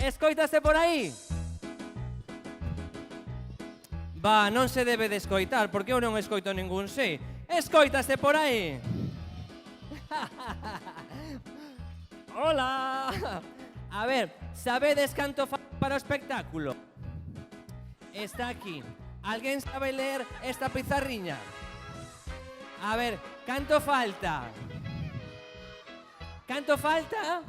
Escoítase por aí? Va, non se debe de escoitar, porque eu non escoito ningún sí. Escoítase por aí? Hola! A ver, sabedes canto para o espectáculo? Está aquí. Alguén sabe ler esta pizarriña? A ver, canto falta? Canto falta?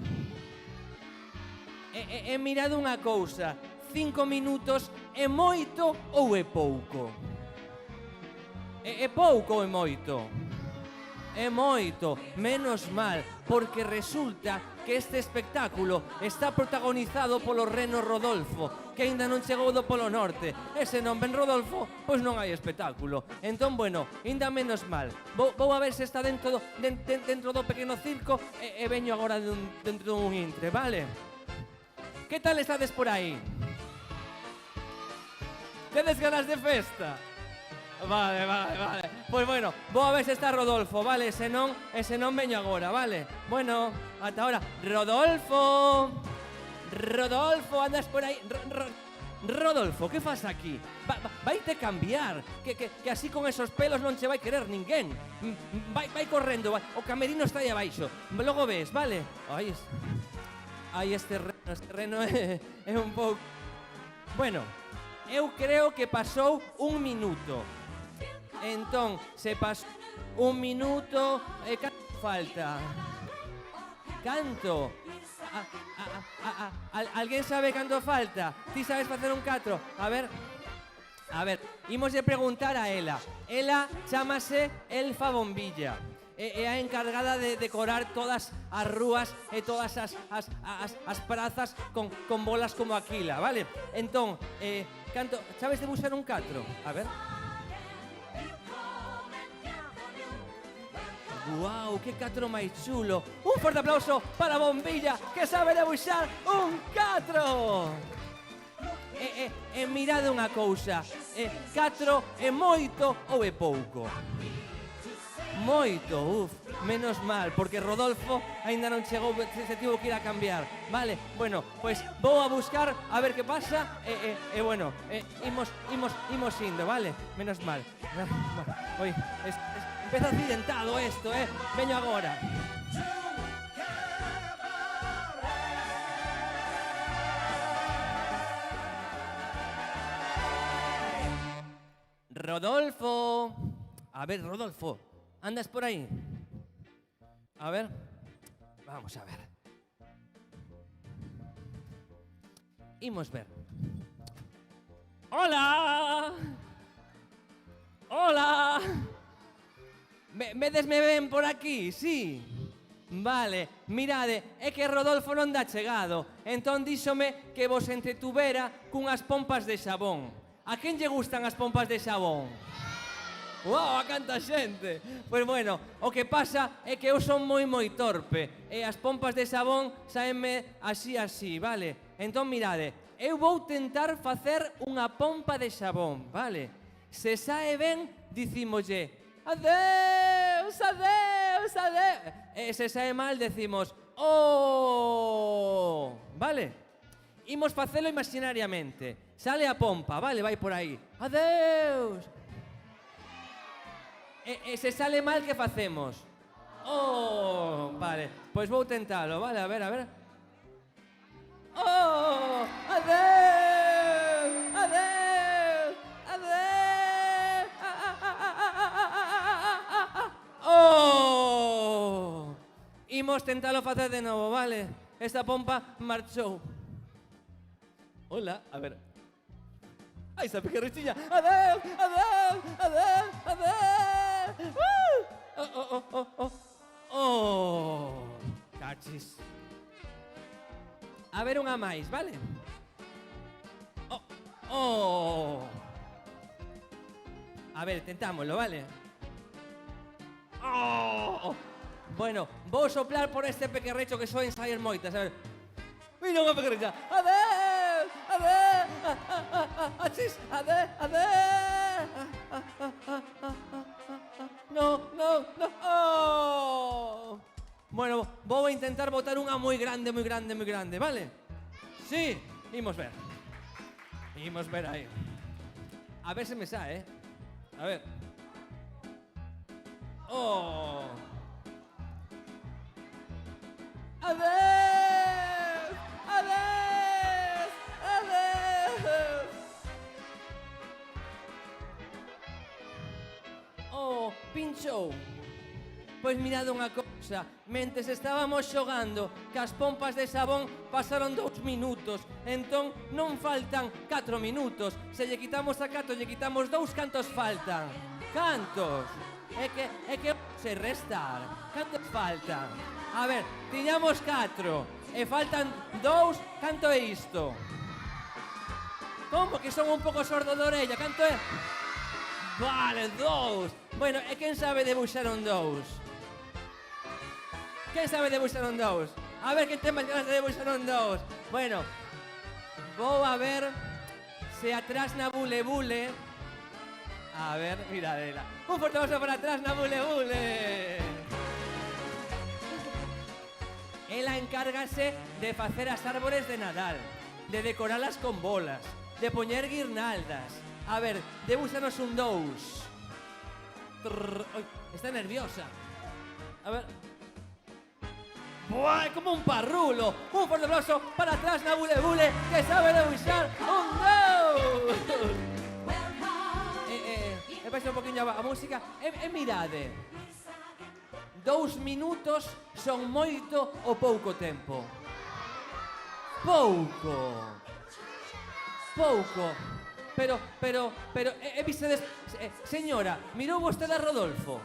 Mirad unha cousa. 5 minutos é moito ou é pouco? É pouco ou é moito? É moito, menos mal, porque resulta que este espectáculo está protagonizado polo reno Rodolfo, que aínda non chegou do Polo Norte. E se non ven Rodolfo, pois non hai espectáculo. Entón, bueno, aínda menos mal. Vou a ver se está dentro do pequeno circo e veño agora dentro dun intre, vale? Que tal estades por aí? Tedes ganas de festa? Vale. Pois bueno, vou a ver se está Rodolfo, vale? Se non veño agora, vale? Bueno, ata ahora. Rodolfo, andas por aí? Rodolfo, que fas aquí? Vaite cambiar, que así con esos pelos non che vai querer ninguén. Vai correndo, o camerino está aí abaixo. Logo ves, vale? Ai, este reno é un pouco... Bueno, eu creo que pasou un minuto. Entón, se pasou un minuto, canto falta? Canto? Alguén sabe canto falta? Ti sabes facer un 4? A ver, imos de preguntar a ela. Ela chámase Elfa Bombilla. É a encargada de decorar todas as rúas e todas as prazas con bolas como Aquila, vale? Entón, canto, sabes debuxar un 4? A ver. Guau, que 4 máis chulo. Un forte aplauso para Bombilla, que sabe debuxar un 4. Mirade unha cousa. 4 é moito ou é pouco? Moito, menos mal, porque Rodolfo aínda non chegou, se tivo que ir a cambiar. Vale, bueno, pois vou a buscar a ver que pasa e bueno, imos indo, vale? Menos mal. Oi, empeza accidentado esto, veño agora. Rodolfo. A ver, Rodolfo, andas por aí? A ver, vamos a ver. Imos ver. Hola! Hola! Vedesme ben por aquí, sí? Vale, mirade, é que Rodolfo non dá chegado. Entón díxome que vos entretuvera cunhas pompas de xabón. A quen lle gustan as pompas de xabón? Uau, a canta xente! Pois bueno, o que pasa é que eu son moi torpe e as pompas de xabón saenme así, vale? Entón mirade, eu vou tentar facer unha pompa de xabón, vale? Se sae ben, dicímolle adeus, adeus, adeus. E se sae mal, decimos oh, vale? Imos facelo imaginariamente. Sale a pompa, vale? Vai por aí. Adeus. E se sale mal, que facemos? Oh, vale. Pois vou tentalo, vale? A ver. Oh, adeus, adeus, adeus. Oh. Imos tentalo facer de novo, vale? Esta pompa marchou. Hola, a ver. Ai, esa pequerrichiña. Adeus, adeus, adeus, adeus. Oh. Cachis. A ver unha máis, vale? Oh. A ver, tentámoslo, vale? Oh. Bueno, vou soplar por este pequerrecho que soen sair moitas, a ver. Mira unha pequerricha. Adeus, adeus. Achis, adeus. No. Oh. Bueno, vou intentar botar unha moi grande, vale? Sí. Imos ver. Imos ver aí. A ver se me sae, A ver. Oh. Adeus! Adeus! Adeus! Oh, pinchou. Pois mirad unha cousa, mentes estábamos xogando cas pompas de sabón pasaron 2 minutos, entón non faltan 4 minutos. Se lle quitamos a 4, lle quitamos 2, cantos faltan? Cantos? É que se restar. Cantos faltan? A ver, tiñamos 4 e faltan 2, canto é isto? Como que son un pouco sordo de orella, canto é? Vale, 2. Bueno, e quen sabe debuxar un 2? Quen sabe debuxar un 2? A ver, quen ten máis ganas de debuxar un 2? Bueno, vou a ver se atrás na bule bule. A ver, miradela. Un forte aplauso para atrás na bule bule. Ela encárgase de facer as árbores de Nadal, de decoralas con bolas, de poñer guirnaldas. A ver, debúxanos un 2. Está nerviosa. A ver. Buah, é como un parrulo. Un forte aplauso para atrás na bule bule, que sabe debuxar un 2. Baixa un poquinho a música. Mirade. 2 minutos son moito ou pouco tempo? Pouco. Pouco. Pero, vistedes, señora, mirou vostede a Rodolfo?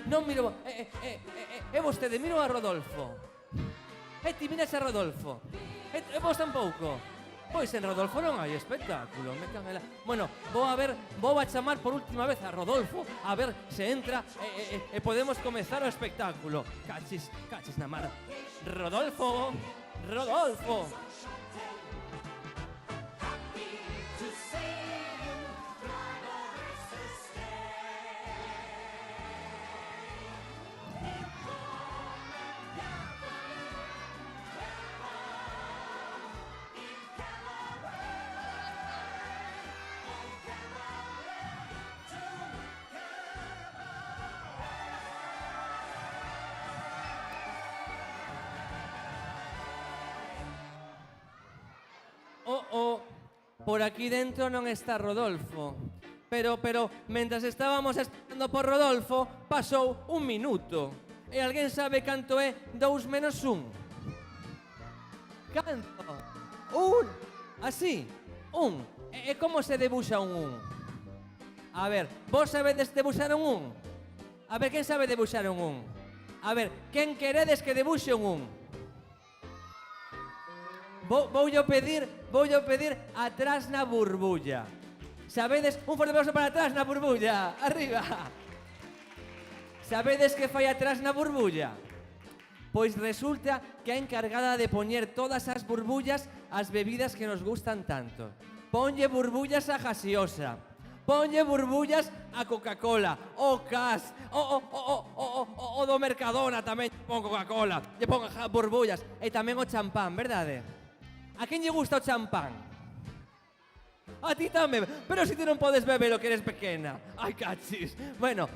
Non mirou, é vostede, mirou a Rodolfo. Ti miras a Rodolfo. E vos tampouco. Pois en Rodolfo non hai espectáculo, me cagela. Bueno, vou a chamar por última vez a Rodolfo, a ver se entra e podemos comezar o espectáculo. Cachis na mar. Rodolfo, Rodolfo. Por aquí dentro non está Rodolfo. Pero, mentras estábamos esperando por Rodolfo, pasou 1 minuto. E alguén sabe canto é 2 menos 1? Canto? 1. Así? 1. E como se debuxa un 1? A ver, vos sabedes debuxar un 1? A ver, quen sabe debuxar un 1? A ver, quen queredes que debuxe un 1? Voulle pedir atrás na burbulla. Sabedes? Un forte aplauso para atrás na burbulla. Arriba. Sabedes que fai atrás na burbulla? Pois resulta que a encargada de poñer todas as burbullas as bebidas que nos gustan tanto. Ponlle burbullas a gaseosa. Ponlle burbullas a Coca-Cola, o Cas, o do Mercadona tamén pon Coca-Cola, lle pon burbullas, e tamén o champán, verdade? A quen lle gusta o champán? A ti tamén, pero si ti non podes beber o que eres pequena. Ai, cachis. Bueno,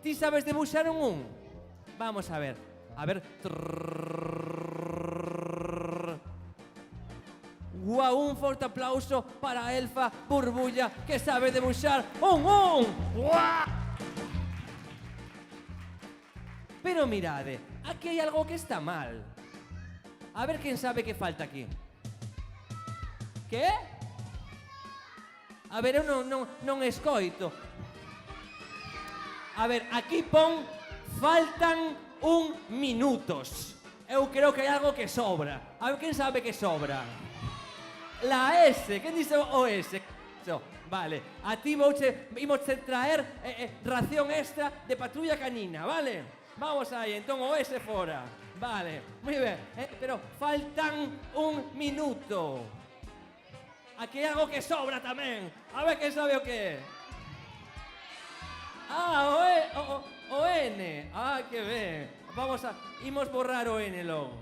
ti sabes debuxar un 1? Vamos a ver. A ver. Guau, un forte aplauso para a elfa Burbulla, que sabe debuxar un 1. Guau. Pero mirade, aquí hai algo que está mal. A ver quen sabe que falta aquí. Que? A ver, eu non escoito. A ver, aquí pon faltan 1 minutos. Eu creo que hai algo que sobra. A ver, quen sabe que sobra? La S. Quen dice o S? Vale, a ti imos traer ración extra de patrulla canina, vale? Vamos aí, entón o S fora. Vale, moi ben, pero faltan 1 minuto. Aquí hai algo que sobra tamén. A ver quen sabe o que é. O N. Ah, que ben. Imos borrar o N logo.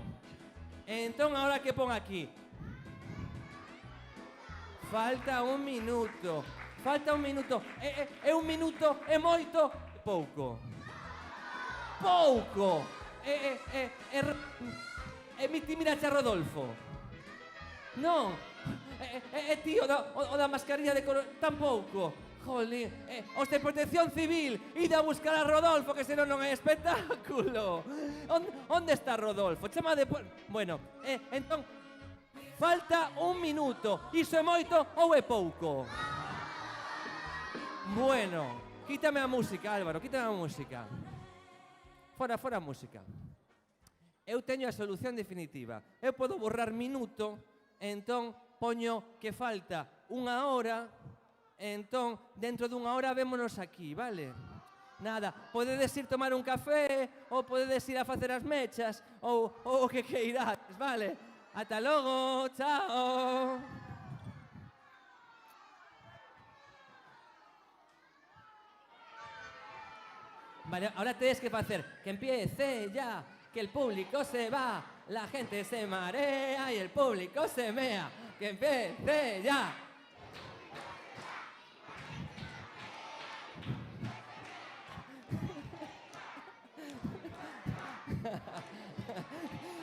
Entón, ahora que pon aquí? Falta un minuto. Falta un minuto. É un minuto, é moito, pouco. Pouco. Ti mirache a Rodolfo. Non. Ti o da mascarilla de color. Tampouco. Jolín. Os de Protección Civil. Ide a buscar a Rodolfo, que senón non é espectáculo. Onde está Rodolfo? Chama de... Bueno, entón... Falta un minuto. Iso é moito ou é pouco? Bueno, quítame a música, Álvaro, quítame a música. Fora a música. Eu teño a solución definitiva. Eu podo borrar minuto, entón poño que falta unha hora, entón dentro dunha hora vémonos aquí, vale? Nada, podedes ir tomar un café, ou podedes ir a facer as mechas, ou o que queirades, vale? Ata logo, chao. Vale, ahora tienes que hacer que empiece ya, que el público se va, la gente se marea y el público se mea. Que empiece ya.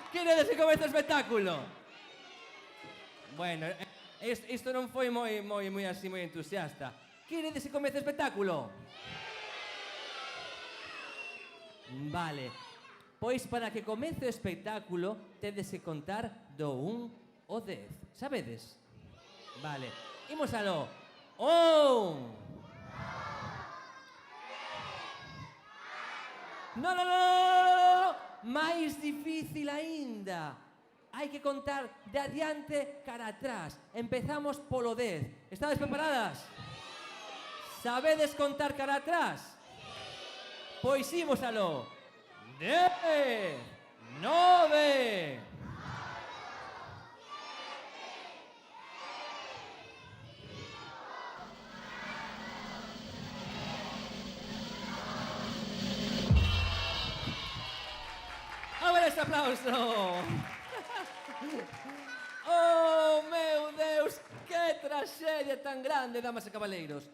¿Quieres que come este espectáculo? Bueno, isto non foi moi entusiasta. Queredes que comece o espectáculo? Vale, pois para que comece o espectáculo tedes que contar do 1 ao 10, sabedes? Vale, imos aló. 1. No, máis difícil aínda. Hai que contar de adiante cara atrás. Empezamos polo 10. Estades preparadas? Sabedes contar cara atrás? Pois imos aló. 10, 9. A ver ese aplauso. Oh, meu Deus, que traxedia tan grande, damas e cabaleiros.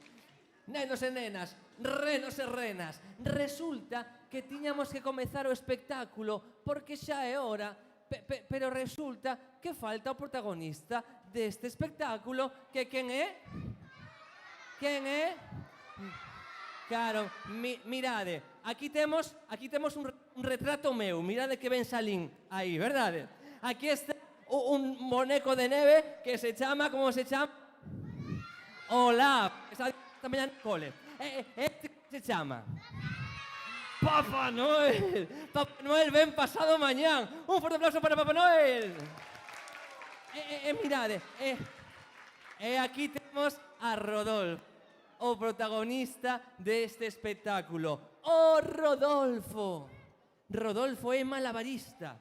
Nenos e nenas, renos e renas, resulta que tiñamos que comezar o espectáculo porque xa é hora, pero resulta que falta o protagonista deste espectáculo, que quen é? Quen é? Claro, mirade, aquí temos un retrato meu, mirade que ben salín aí, verdade? Aquí está un boneco de neve que se chama, como se chama? Olaf, esta mañá no cole. Este se chama Papá Noel. Papá Noel ven pasado mañán. Un forte aplauso para Papá Noel. Mirade, aquí temos a Rodolfo, o protagonista deste espectáculo. Oh, Rodolfo. Rodolfo é malabarista,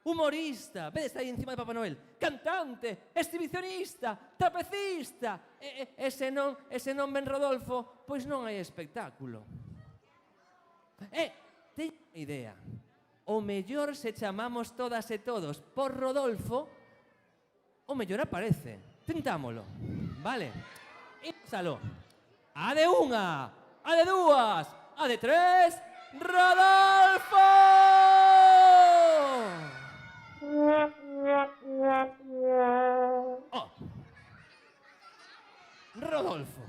humorista, vedes aí encima de Papá Noel, cantante, exhibicionista, trapecista. Ese non ven Rodolfo, pois non hai espectáculo. Teño unha idea. O mellor se chamamos todas e todos por Rodolfo, o mellor aparece. Tentámolo, vale? Ímosalo. A de unha, a de dúas, a de tres, Rodolfo! Oh. Rodolfo,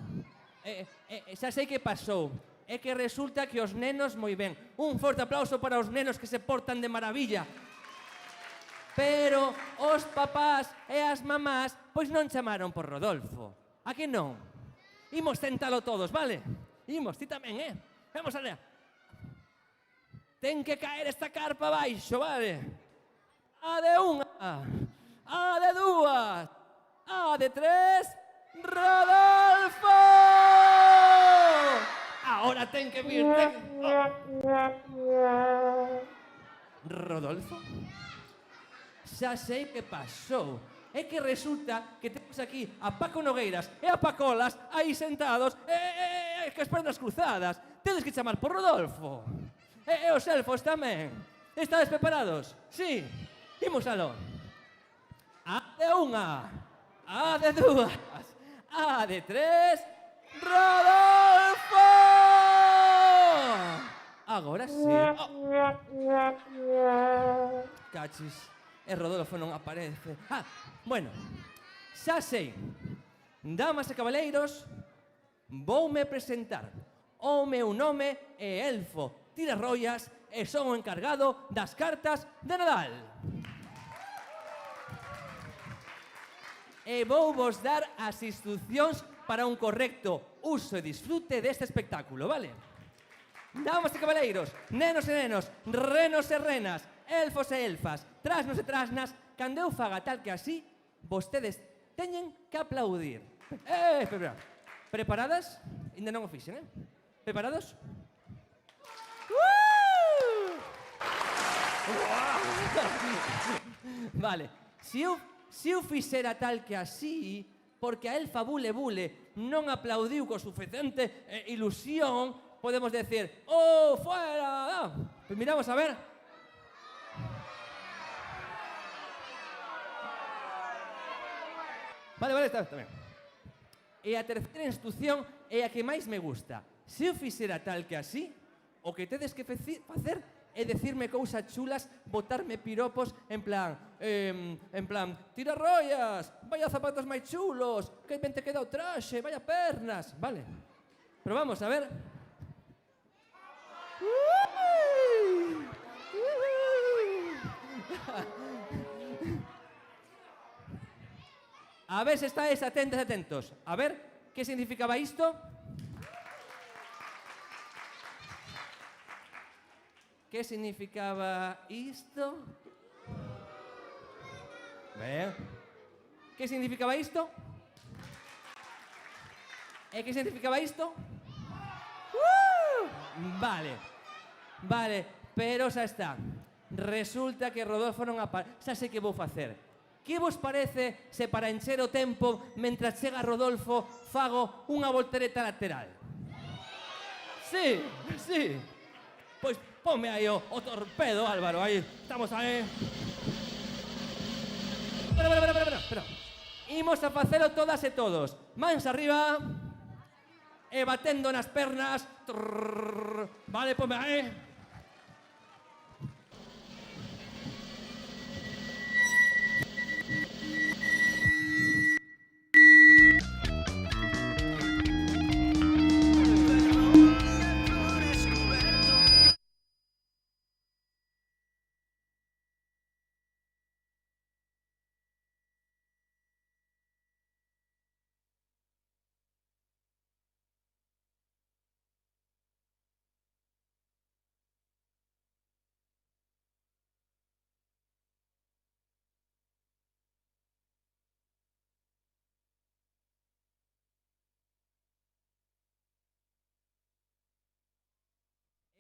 xa sei que pasou. É que resulta que os nenos moi ben. Un forte aplauso para os nenos que se portan de maravilla. Pero os papás e as mamás pois non chamaron por Rodolfo. A que non? Imos tentalo todos, vale? Imos, ti tamén, Vamos alea. Ten que caer esta carpa abaixo, vale? A de unha, a de dúas, a de tres, Rodolfo! Ahora ten que vir, Rodolfo? Xa sei que pasou. É que resulta que temos aquí a Paco Nogueiras e a Pacolas aí sentados que as pernas cruzadas. Tedes que chamar por Rodolfo. E os elfos tamén. Estades preparados? Sí. Imos aló. A de unha, a de dúas, A de 3, Rodolfo! Agora sí. Cachis, e Rodolfo non aparece. Bueno, xa sei. Damas e cabaleiros, voume presentar. O meu nome é Elfo Tirarroias e son o encargado das cartas de Nadal. E vou vos dar as instruccións para un correcto uso e disfrute deste espectáculo, vale? Damas e cabaleiros, nenos e nenos, renos e renas, elfos e elfas, trasnos e trasnas, cando eu faga tal que así, vostedes teñen que aplaudir. Espera. Preparadas? Ainda non o fixen, Preparados? Vale. Se eu fixera tal que así, porque a elfa Bule Bule non aplaudiu co suficiente ilusión, podemos decir, ¡oh, fuera! Pues miramos a ver. Vale, está ben. E a terceira instrucción é a que máis me gusta. Se eu fixera tal que así, o que tedes que facer é decirme cousas chulas, botarme piropos en plan, Tirarroias, vaya zapatos máis chulos, que ben te queda o traxe, vaya pernas, vale? Pero vamos, a ver. A ver se estáis atentos. A ver, que significaba isto? Que significaba isto? Ben. Que significaba isto? E que significaba isto? Vale, pero xa está. Resulta que Rodolfo non aparece. Xa sei que vou facer. Que vos parece se para encher o tempo, mentras chega Rodolfo, fago unha voltereta lateral? Sí. Pois ponme aí o torpedo, Álvaro, aí. Estamos aí. Pero. Imos a facelo todas e todos. Mans arriba. E batendo nas pernas. Vale, ponme aí.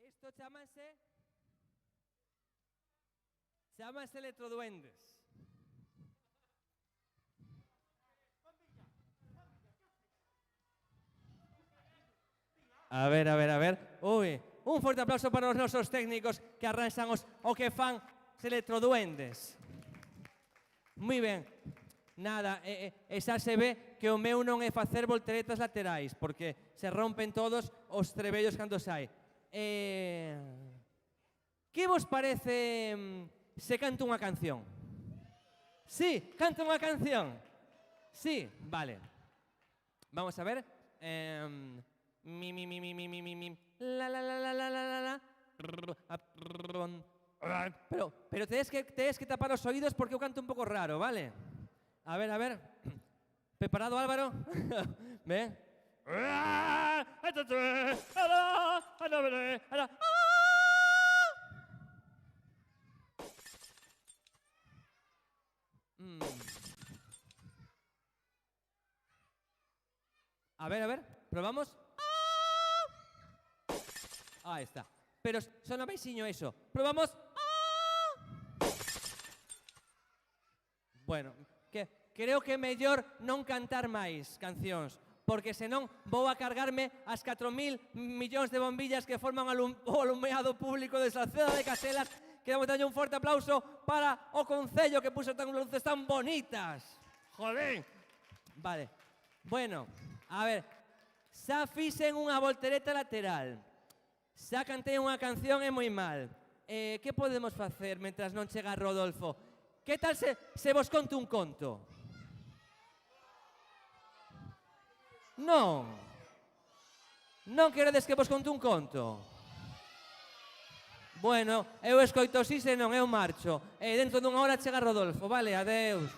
Isto chámanse electroduendes. A ver. Ui, un forte aplauso para os nosos técnicos que arranxan o que fan os electroduendes. Moi ben. Nada, xa se ve que o meu non é facer volteretas laterais, porque se rompen todos os trebellos cando sai. Que vos parece se canto unha canción? Sí, canto unha canción. Sí, vale. Vamos a ver. Mi. La. Pero tedes que tapar os oídos porque eu canto un pouco raro, vale? A ver. Preparado, Álvaro? Ben. A ver, probamos. Ahí está. Pero sona baixinho eso. Probamos. Bueno, creo que é mellor non cantar máis cancións, porque senón vou a cargarme as 4.000 millóns de bombillas que forman o alumeado público de Salceda de Caselas. Queremos darlle un forte aplauso para o Concello que puso tan luces tan bonitas. Joder. Vale. Bueno, a ver, xa fixen unha voltereta lateral, xa cantei unha canción e moi mal. Que podemos facer mentras non chega Rodolfo? Que tal se vos conto un conto? Non. Non queredes que vos conto un conto? Bueno, eu escoito si, se non, eu marcho. E dentro dunha hora chega Rodolfo, vale? Adeus.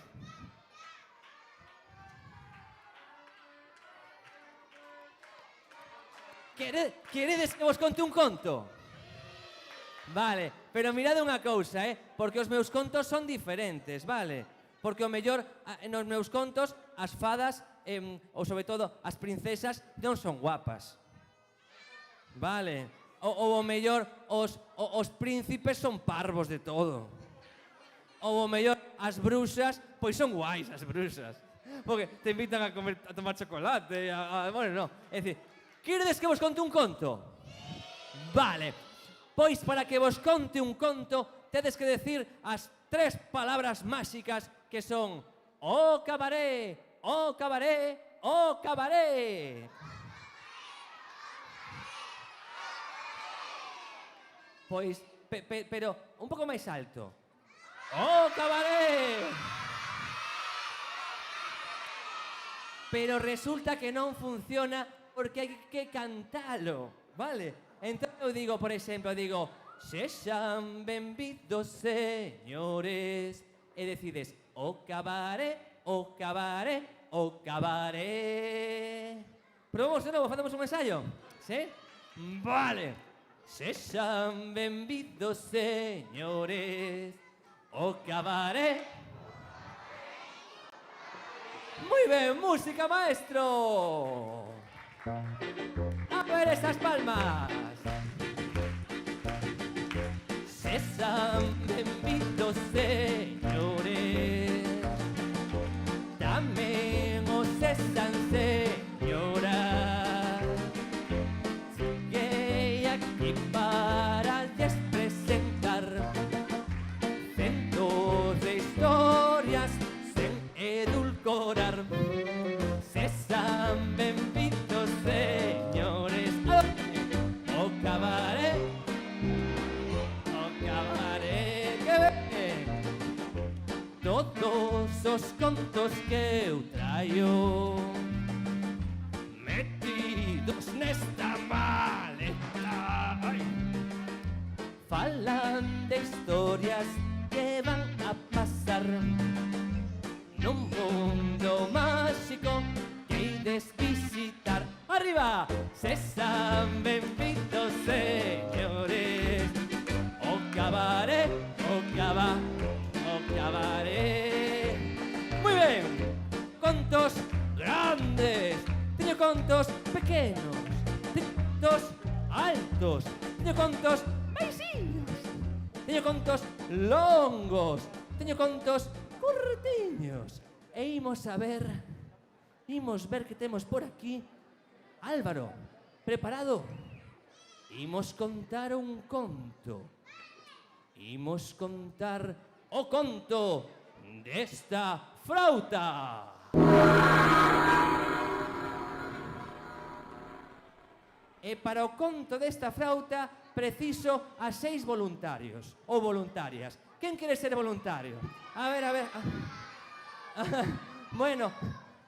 Queredes que vos conte un conto? Vale, pero mirade unha cousa, porque os meus contos son diferentes, vale? Porque o mellor nos meus contos as fadas, ou sobre todo as princesas, non son guapas. Vale, ou o mellor os príncipes son parvos de todo. Ou o mellor as bruxas, pois son guais as bruxas. Porque te invitan a tomar chocolate, bueno, non. É dicir, queredes que vos conte un conto? Vale, pois para que vos conte un conto tedes que decir as 3 palabras máxicas que son o cabaré, o cabaré, o cabaré. Pois, pero un pouco máis alto. O cabaré! Pero resulta que non funciona porque hai que cantalo, vale? Entón eu digo, por exemplo, digo sexan benvidos, señores, e decides o cabaré, o cabaré, o cabaré. Probamos de novo, facemos un ensayo? Sí? Vale. Sexan benvidos, señores, o cabaré. Moi ben, música, maestro. A ver esas palmas. Sexan benvidos, señores, tamén os sexan, señoras. Cheguei aquí para lles presentar centos de historias sen edulcorar. Sexan benvidos, señores, o cabaré, o cabaré, que ben. Todos os contos que eu traio metidos nesta maleta, ai, falan de historias que van a pasar nun mundo máxico que ides visitar. Arriba, sexan benvidos, señores, o cabaré, o cabaré. Moi ben, contos grandes, teño contos pequenos, teño contos altos, teño contos baixinhos, teño contos longos, teño contos curtiños. E imos ver que temos por aquí. Álvaro, preparado? Imos contar un conto. Imos contar o conto desta frauta. E para o conto desta frauta preciso a 6 voluntarios ou voluntarias. Quen quere ser voluntario? A ver. Bueno,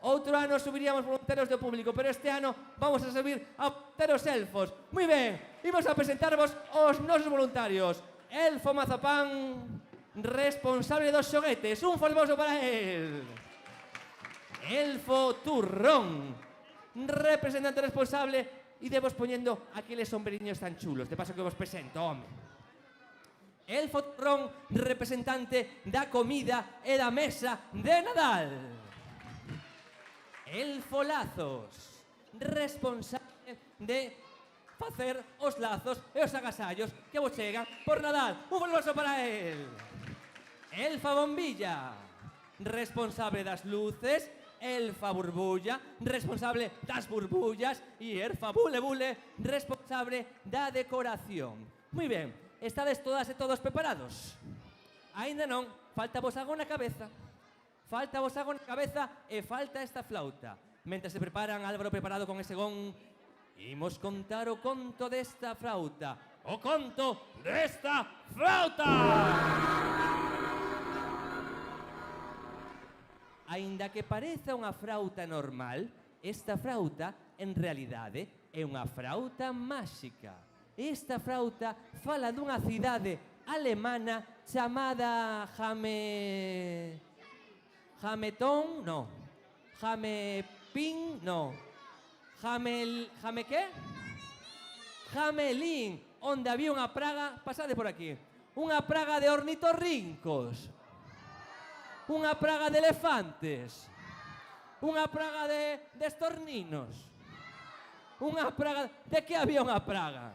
outro ano subiríamos voluntarios do público, pero este ano vamos a subir a volunterios elfos. Moi ben, imos a presentarvos os nosos voluntarios. Elfo Mazapán, responsable dos xoguetes. Un formoso para él. Elfo Turrón, representante responsable. E debos poñendo aqueles sombreriños tan chulos. De paso que vos presento, home. Elfo Turrón, representante da comida e da mesa de Nadal. Elfo Lazos, responsable de facer os lazos e os agasallos que vos chegan por Nadal. Un formoso para él. Elfa Bombilla, responsable das luces. Elfa Burbulla, responsable das burbullas. E Elfa Bule Bule, responsable da decoración. Moi ben, estades todas e todos preparados? Aínda non, falta vos algo na cabeza. Falta vos algo na cabeza e falta esta flauta. Mentre se preparan, Álvaro preparado con ese gong, imos contar o conto desta frauta. O conto desta frauta! Aínda que pareza unha frauta normal, esta frauta, en realidade, é unha frauta máxica. Esta frauta fala dunha cidade alemana chamada Jametón, no. Jamepín, no. Jame qué? Jamelín, onde había unha praga, pasade por aquí, unha praga de ornitorrincos, unha praga de elefantes, unha praga de estorninos, unha praga... De que había unha praga?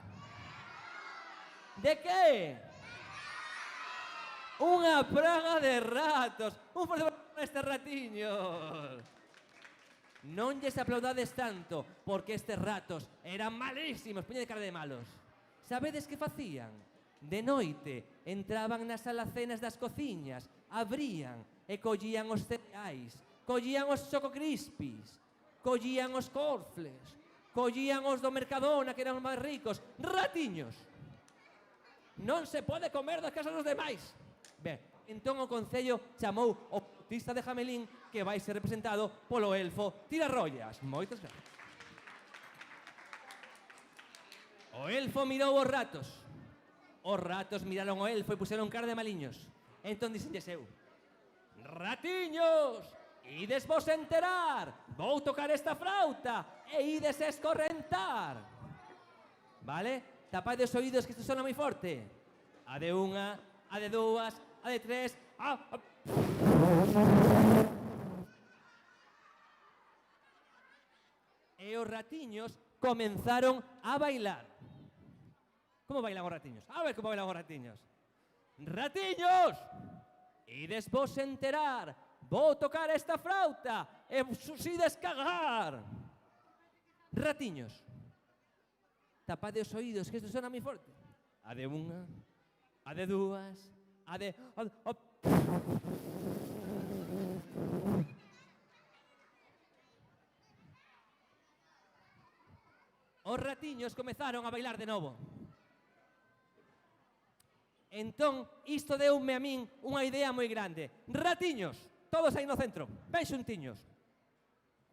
De que? Unha praga de ratos. Un forte aplauso para estes ratiños. Non lles aplaudades tanto, porque estes ratos eran malísimos, puña de cara de malos. Sabedes que facían? De noite entraban nas alacenas das cociñas, abrían e collían os cereais, collían os Choco Crispies, collían os corfles, collían os do Mercadona, que eran os máis ricos. Ratiños! Non se pode comer das casas dos demais. Ben, entón o Concello chamou o flautista de Jamelín, que vai ser representado polo elfo Tirarrollas. Moitas gracias. O elfo mirou os ratos. Os ratos miraron o elfo e puseron cara de maliños. Entón dixenlles eu: ratiños, ides vos enterar, vou tocar esta frauta e ides escorrentar. Vale? Tapade os oídos que isto sona moi forte. A de unha, a de dúas, a de tres, E os ratiños comenzaron a bailar. Como bailan os ratiños? A ver como bailan os ratiños. Ratiños, ides vos enterar, vou tocar esta frauta e vos ides cagar. Ratiños, tapade os oídos que isto sona moi forte. A de unha, a de dúas, a de... Os ratiños comezaron a bailar de novo. Entón, isto deume a min unha idea moi grande. Ratiños, todos aí no centro, ben xuntiños.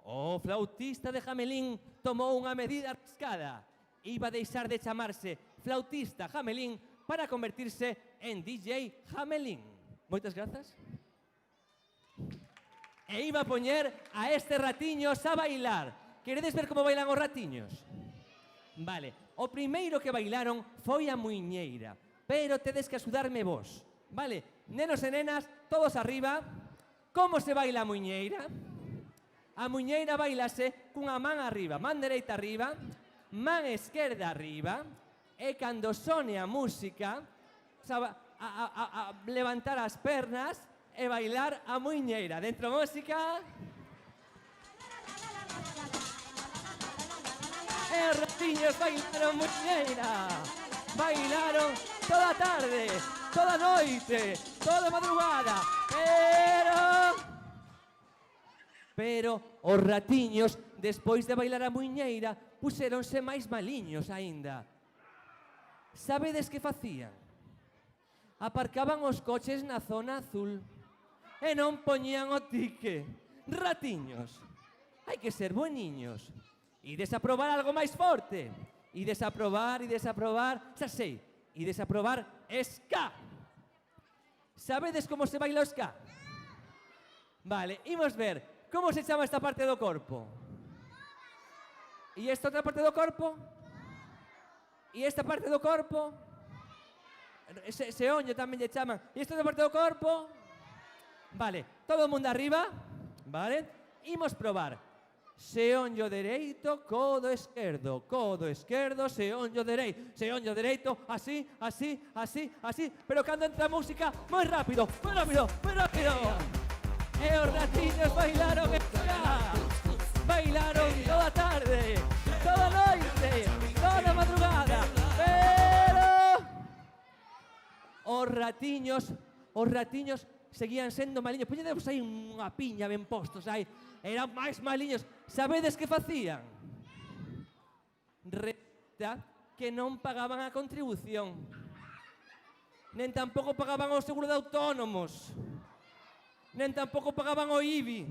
O flautista de Jamelín tomou unha medida arriscada. Iba a deixar de chamarse flautista Jamelín para convertirse en DJ Jamelín. Moitas grazas. E iba a poñer a estes ratiños a bailar. Queredes ver como bailan os ratiños? Vale, o primeiro que bailaron foi a muiñeira, pero tedes que axudarme vos. Vale, nenos e nenas, todos arriba. Como se baila a muiñeira? A muiñeira bailase cunha man arriba, man dereita arriba, man esquerda arriba, e cando sone a música, a levantar as pernas e bailar a muiñeira. Dentro música... E os ratiños bailaron muiñeira. Bailaron toda a tarde, toda a noite, toda a madrugada. Pero os ratiños, despois de bailar a muiñeira, puxéronse máis maliños aínda. Sabedes que facían? Aparcaban os coches na zona azul e non poñían o tique. Ratiños, hai que ser bueniños. Ides a probar algo máis forte. Ides a probar, xa sei, ides a probar ska. Sabedes como se baila o ska? Vale, imos ver como se chama esta parte do corpo. E esta outra parte do corpo? E esta parte do corpo? Seonllo tamén lle chaman. E esta outra parte do corpo? Vale, todo o mundo arriba. Vale, imos probar. Seonllo dereito, codo esquerdo, seonllo dereito, así, así, así, así. Pero cando entra a música, moi rápido, moi rápido, moi rápido. E os ratiños bailaron ska. Bailaron toda a tarde, toda a noite, toda a madrugada. Pero os ratiños seguían sendo maliños. Poñedevos aí unha piña ben postos aí. Eran máis maliños. Sabedes que facían? Resulta que non pagaban a contribución. Nen tampouco pagaban o seguro de autónomos. Nen tampouco pagaban o IBI.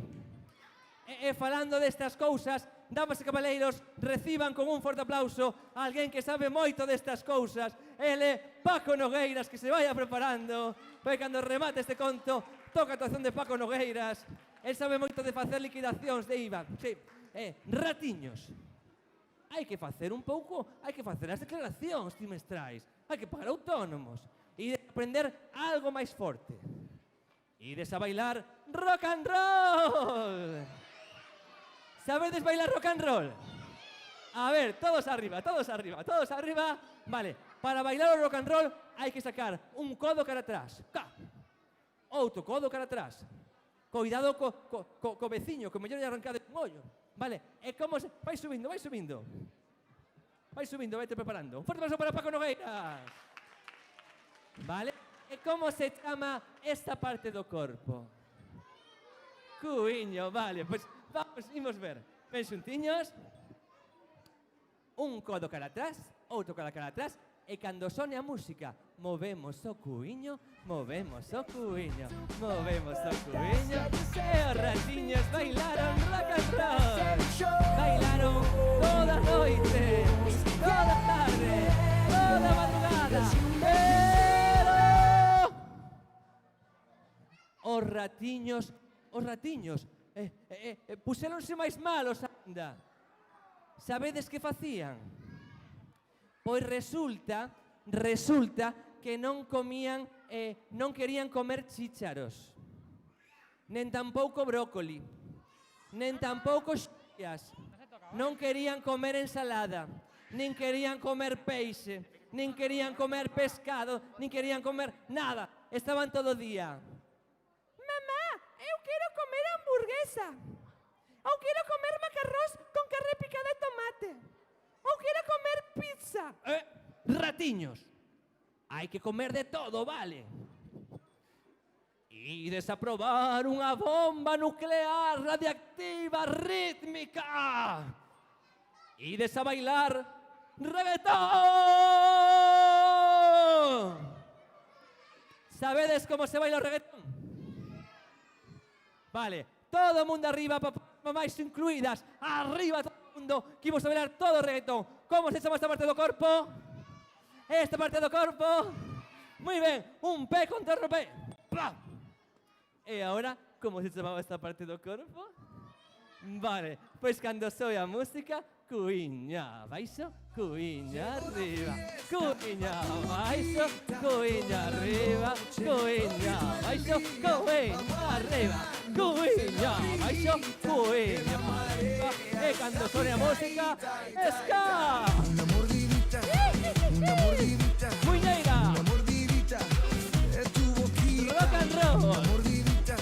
E falando destas cousas, damas e cabaleiros, reciban con un forte aplauso a alguén que sabe moito destas cousas. Ele, Paco Nogueiras, que se vaya preparando, porque cando remate este conto, toca a actuación de Paco Nogueiras. El sabe moito de facer liquidacións de IVA. Sí, ratiños. Hai que facer un pouco, hai que facer as declaracións trimestrais. Hai que pagar autónomos. E aprender algo máis forte. Ides a bailar rock and roll. Sabedes bailar rock and roll? A ver, todos arriba, todos arriba, todos arriba. Vale, para bailar o rock and roll hai que sacar un codo cara atrás. Ca. Outro codo cara atrás. Cuidado co veciño, que mellor lle arrancade un ollo. Vale, e como se... Vai subindo, vai subindo. Vai subindo, vai te preparando. Un forte aplauso para Paco Nogueiras. Vale, e como se chama esta parte do corpo? Cuiño, vale, pois vamos, imos ver. Ben xuntiños. Un codo cara atrás, outro cara atrás. E cando sone a música, movemos o cuiño, movemos o cuiño, movemos o cuiño. E os ratiños bailaron rock and roll. Bailaron toda noite, toda tarde, toda madrugada. Pero os ratiños, puséronse máis malos anda. Sabedes que facían? Pois resulta que non comían, non querían comer chícharos, nen tampouco brócoli, nen tampouco xías, non querían comer ensalada, nin querían comer peixe, nin querían comer pescado, nin querían comer nada. Estaban todo o día. Mamá, eu quero comer hamburguesa. Ou quero comer macarrós con carne picada e tomate. Ou quero comer pizza. Ratiños. Hai que comer de todo, vale? Ides a probar unha bomba nuclear radiactiva rítmica. Ides a bailar reggaetón. Sabedes como se baila o reggaetón? Vale, todo o mundo arriba, mamais incluídas. Arriba todo o mundo, que imos a bailar todo o reggaetón. Como se chama esta parte do corpo? Esta parte do corpo. Moi ben, un pé contra outro pé. Pla. E agora, como se chamaba esta parte do corpo? Vale, pois cando soe a música, cuiña abaixo, cuiña arriba, cuiña abaixo, cuiña arriba, cuiña abaixo, cuiña arriba, cuiña abaixo, cuiña arriba. E cando soe a música, ska! Una mordidita, una mordidita, Muñeira, una mordidita de tu boquita. rock and roll, Una mordidita,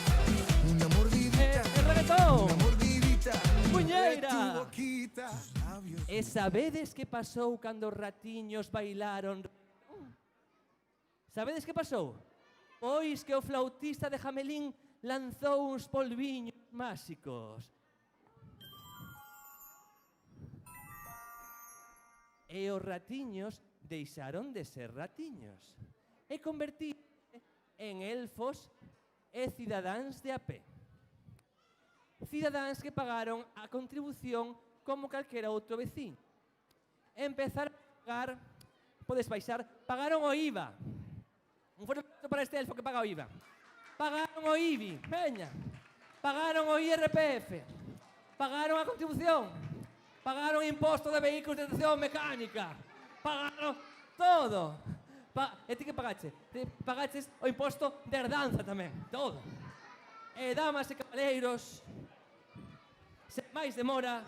una mordidita, el reggaetón, una mordidita de Muñeira. tu boquita. Tus labios. E sabedes que pasou cando os ratiños bailaron? Sabedes que pasou? Pois que o flautista de Jamelín lanzou uns polviños máxicos. E os ratiños deixaron de ser ratiños e convertirse en elfos e cidadáns de a pé. Cidadáns que pagaron a contribución como calquera outro veciño. Empezar a pagar, podes baixar, pagaron o IVA. Un forte aplauso para este elfo que paga o IVA. Pagaron o IBI, veña. Pagaron o IRPF. Pagaron a contribución. Pagaron imposto de vehículos de tracción mecánica. Pagaron todo. E ti que pagaste? Pagaches o imposto de herdanza tamén. Todo. E damas e cabaleiros, sen máis demora,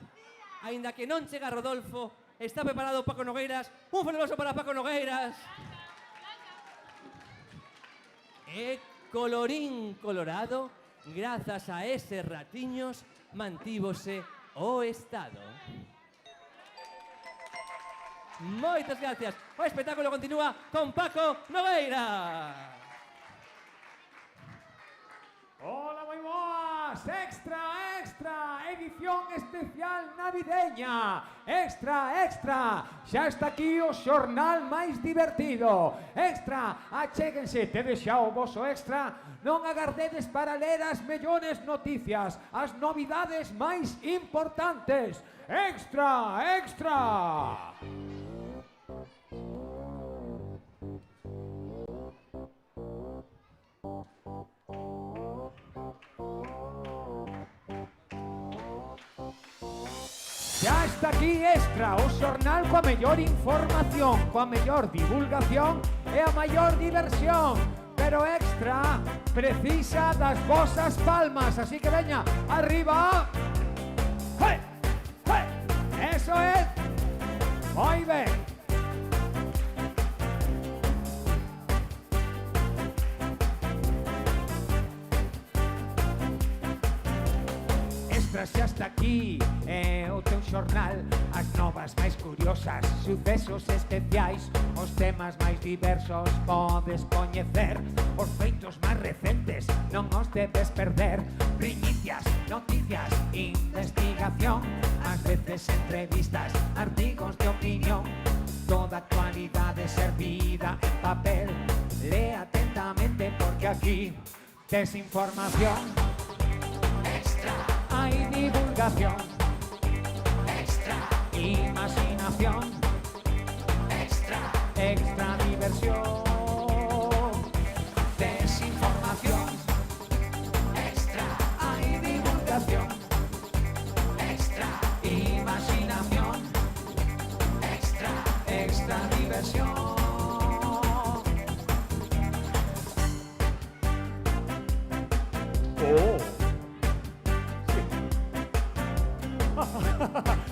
aínda que non chega Rodolfo, está preparado Paco Nogueiras. Un forte aplauso para Paco Nogueiras. E colorín colorado, grazas a eses ratiños, mantívose o Estado. Moitas gracias. O espectáculo continúa con Paco Nogueiras. Hola, moi boas! Extra, extra, edición especial navideña. Extra, extra, xa está aquí o xornal máis divertido. Extra, achéguense, tedes xa o voso extra. Non agardedes para ler as mellores noticias, as novidades máis importantes. Extra, extra. Ya está aquí Extra, o xornal coa mellor información, coa mellor divulgación e a maior diversión. Pero Extra precisa das vosas palmas, así que veña, arriba. ¡Hey! ¡Hey! Eso é. Moi ben. Extra xa está aquí, o teu xornal, as novas máis curiosas, sucesos especiais, os temas máis diversos podes coñecer, os feitos máis recentes non os debes perder, primicias, noticias, investigación, ás veces entrevistas, artigos de opinión, toda actualidade servida en papel, lee atentamente porque aquí tes información. Hay divulgación, extra, imaginación, extra, extra diversión, desinformación, extra, hay divulgación, extra, imaginación, extra, extra diversión. Oh.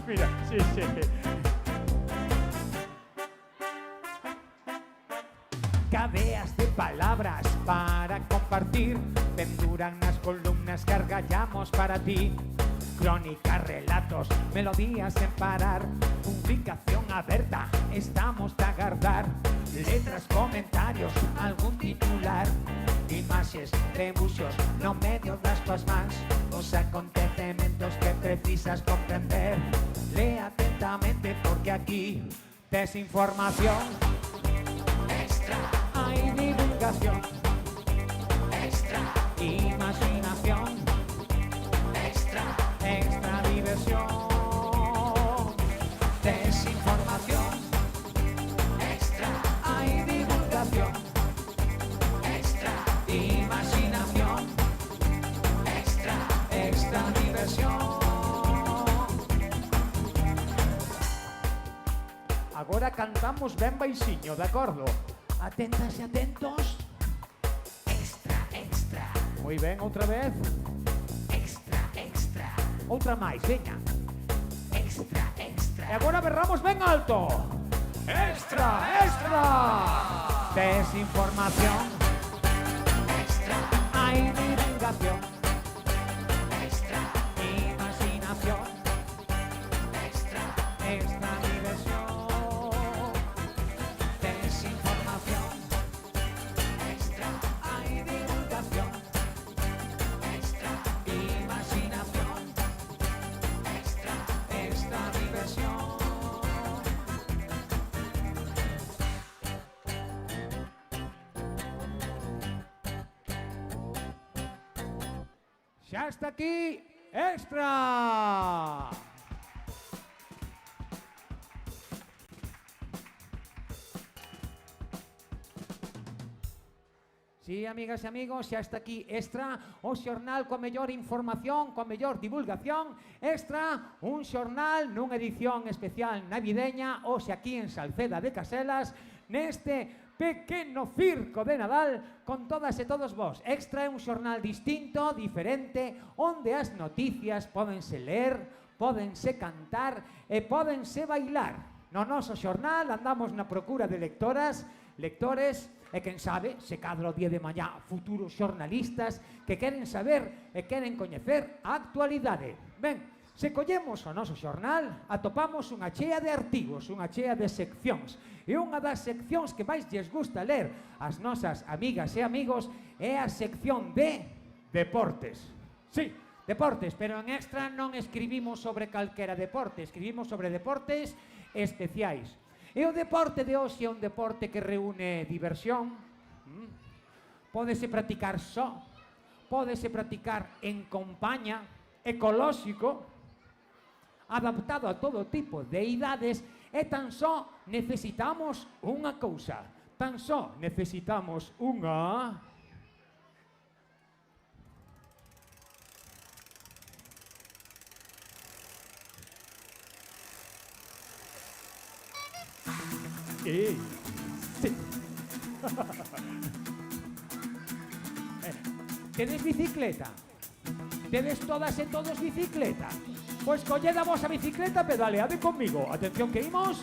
Mira, sí, sí. Cadeas de palabras para compartir, penduran nas columnas, gargallamos para ti. Crónicas, relatos, melodías sen parar, publicación aberta, estamos de agardar. Letras, comentarios, algún titular, imaxes, debuxos, no medio das tuas mans, os acontecementos que precisas comprender. Lee atentamente porque aquí tes información. Extra, hay divulgación. Extra, imaginación. Extra, extra diversión. Desinformación. Extra, hay divulgación. Extra, imaginación. Extra, extra diversión. Agora cantamos ben baixiño, de acordo? Atentas e atentos. Extra, extra. Moi ben, outra vez. Extra, extra. Outra máis, veña. Extra, extra. E agora berramos ben alto. Extra, extra. Desinformación. Extra. Hay divulgación. Extra. Imaginación. Extra, extra diversión. Desinformación. Extra. Hay divulgación. Extra. Imaginación. Extra, extra diversión. Ya está aquí Extra. Sí, amigas e amigos, xa está aquí Extra, o xornal coa mellor información, coa mellor divulgación. Extra, un xornal nunha edición especial navideña, hoxe aquí en Salceda de Caselas, neste pequeno circo de Nadal con todas e todos vós. Extra é un xornal distinto, diferente, onde as noticias pódense ler, pódense cantar e pódense bailar. No noso xornal andamos na procura de lectoras, lectores e quen sabe, se cadra o día de mañá, futuros xornalistas que queren saber e queren coñecer a actualidade. Ben, se collemos o noso xornal, atopamos unha chea de artigos, unha chea de seccións. E unha das seccións que máis lles gusta ler as nosas amigas e amigos é a sección de deportes. Sí, Deportes, pero en Extra non escribimos sobre calquera deporte, escribimos sobre deportes especiais. E o deporte de hoxe é un deporte que reúne diversión, pódese practicar só, pódese practicar en compaña, ecolóxico, adaptado a todo tipo de idades, e tan só necesitamos unha cousa, tan só necesitamos unha... Sí. Tedes bicicleta? Tedes todas e todos bicicleta? Pois colled a vosa bicicleta e pedaleade conmigo. Atención que imos.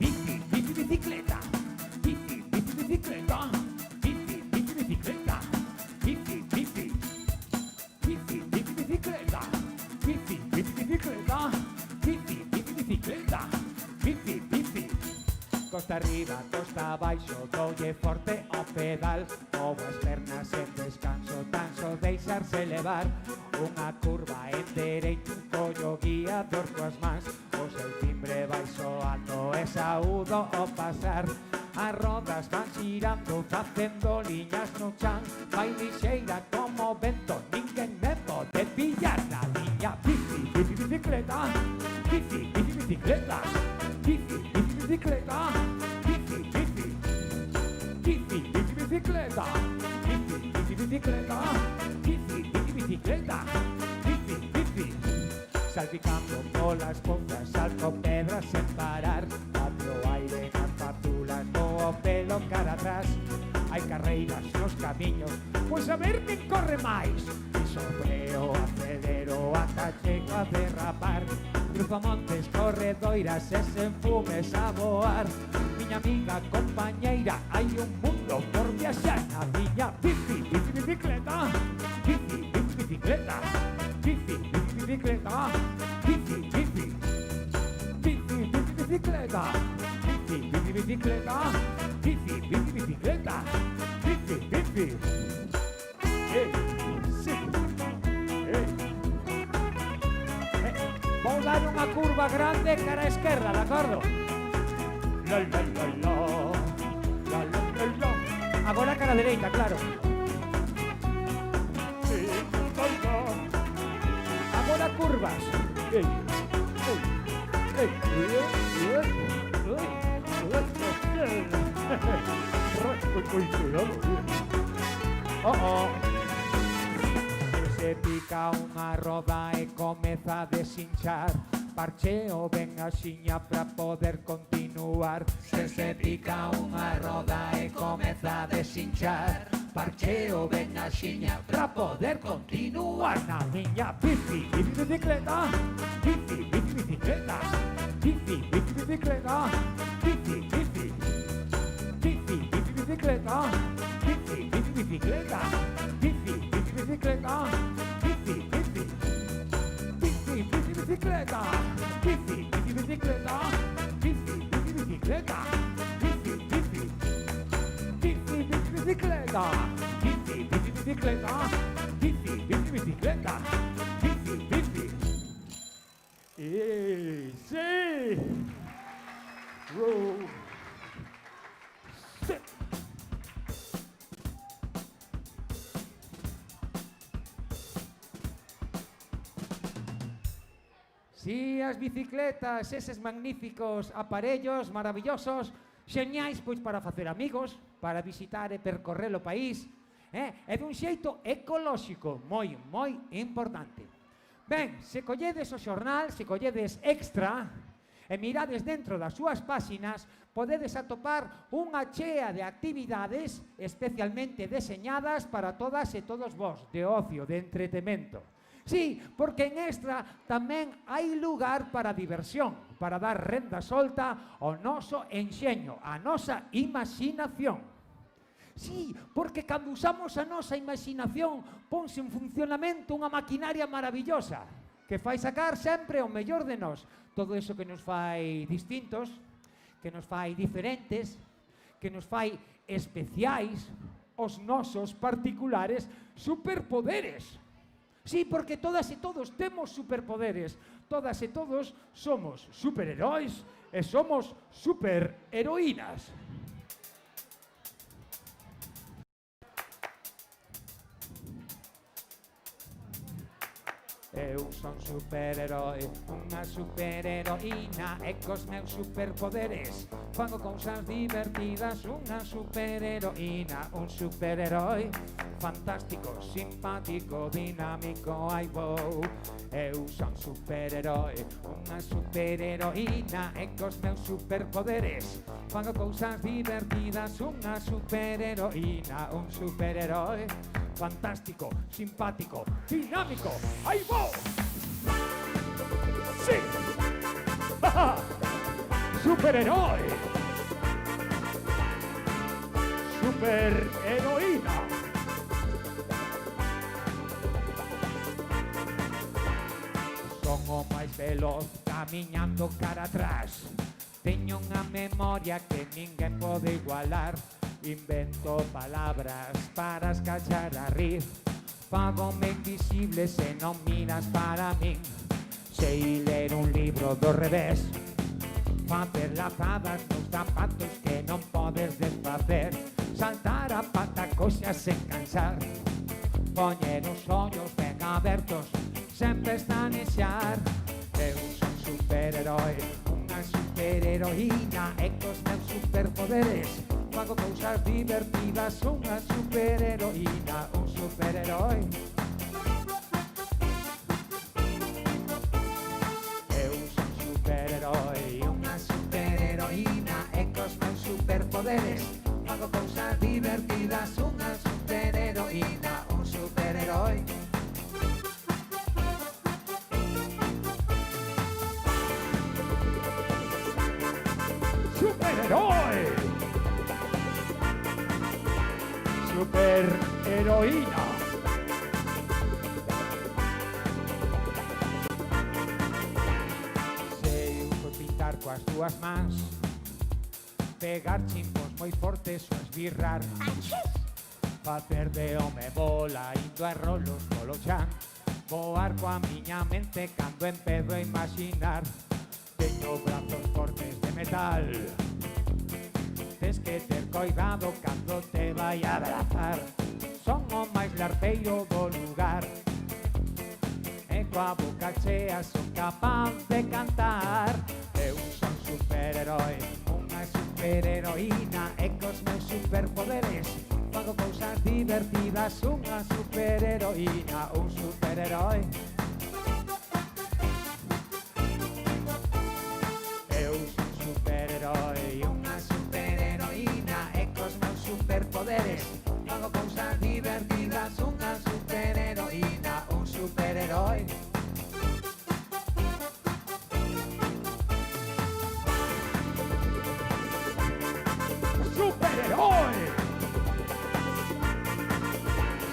Bici, bici, bicicleta. Bici, bici, bicicleta. Bici, bici, bicicleta. Bici, bici. Bici, bici, bicicleta. Bici, bici, bicicleta. Bici, bici, bicicleta. Bici, bici. Costa arriba, costa abaixo, doulle forte ao pedal. Movo as pernas en descanso, tan só deixarse levar. Unha curva en dereito, collo guiador coas mans. O seu timbre vai soando e saúdo ao pasar. As rodas van xirando, facendo liñas no chan. Vai lixeira como vento, ninguén me pode pillar na liña. Bici, bici, bicicleta. Bici, bici, bicicleta. Bici, bici, bicicleta. Bici, bici. Bici, bici, bicicleta. Bici, bici, bicicleta. Bici, bici, bicicleta. Bici, bici. Salpicando polas pontas, salto pedras sen parar. Abro aire nas patulas, vou o pelo cara atrás. Hai carreiras nos camiños, pois a ver quen corre máis. E sorbreo, acelero, ata chego a derrapar. Cruzo montes, corredoiras e sen fumes a voar. Miña amiga, compañeira, hai un mundo por viaxar. Na miña bici, bici, bicicleta. Bici, bici, bicicleta. Bici, bici, bicicleta. Bici, bici. Bici, bici, bicicleta. Bici, bici, bicicleta. Bici, bici, bicicleta. Bici, bici. Sí. Vou dar unha curva grande cara a esquerda, de acordo? La, la, la, la. La, la, la, la. Agora cara a dereita, claro. Sí, la, la. Agora curvas. Ei, ei, Se pica unha roda e comeza a desinchar. Parcheo ben axiña pra poder continuar. Se pica unha roda e comeza a desinchar. Parcheo ben axiña pra poder continuar. Na miña bici, bici, bicicleta. Bici, bici, bicicleta. Bici, bici, bicicleta. Bici, bici. Bici, bici, bicicleta. Bici, bici, bicicleta. Bici, bici, bicicleta. Bici, bici. Bici, bici, bicicleta. Bici, bici, bicicleta. Bici, bici, bicicleta. Bici, bici. Bici, bici, bicicleta. Bici, bici, bicicleta. Bici, bici, bicicleta. Bici, bici. Sí. Sí. Si as bicicletas, eses magníficos aparellos maravillosos, xeñais pois para facer amigos, para visitar e percorrer o país, e dun xeito ecolóxico moi, moi importante. Ben, se colledes o xornal, se colledes Extra, e mirades dentro das súas páxinas, podedes atopar unha chea de actividades especialmente deseñadas para todas e todos vos, de ocio, de entretemento. Sí, porque en Extra tamén hai lugar para diversión, para dar renda solta ao noso enxeño, a nosa imaginación. Sí, porque cando usamos a nosa imaginación, ponse en funcionamento unha maquinaria maravillosa que fai sacar sempre o mellor de nós. Todo iso que nos fai distintos, que nos fai diferentes, que nos fai especiais, os nosos particulares superpoderes. Sí, porque todas e todos temos superpoderes. Todas e todos somos superheróis e somos superheroínas. Eu son superherói, unha superheroína e cos meus superpoderes fago cousas divertidas. Unha superheroína, un superherói fantástico, simpático, dinámico, ai vou. Eu son superherói, unha superheroína e cos meus superpoderes fago cousas divertidas. Unha superheroína, un superherói fantástico, simpático, dinámico, ¡ahí va! ¡Sí! ¡Superhéroe! ¡Superheroína! Son o máis veloz camiñando cara atrás. Teño unha memoria que ninguén pode igualar. Invento palabras para escachar a rir. Fágome invisible se non miras para min. Sei ler un libro do revés. Facer lazadas nos zapatos que non podes desfacer. Saltar a pata coxas sen cansar. Poñer os ollos ben abertos sen pestañexar. Eu son superherói, unha superheroína e cos meus superpoderes fago cousas divertidas. Unha superheroína, un superherói. Eu son superherói, unha superheroína e cos meus superpoderes fago cousas divertidas. Unha superheroína, un superherói. Superherói! Superheroína. Sei pintar coas dúas mans, pegar chimpos moi fortes ou esbirrar, facer de home bola indo a rolos polo chan, voar coa miña mente cando empezo a imaginar. Teño brazos fortes de metal, tes que ter coidado cando te vai a abrazar. Son o máis larpeiro do lugar e coa boca chea son capaz de cantar. Eu son superherói, unha superheroína e cos meus superpoderes fago cousas divertidas. Unha superheroína, un superherói. Eu son superherói, unha superheroína e cos meus superpoderes fago cousas divertidas. Unha superheroína, un superherói. Superherói!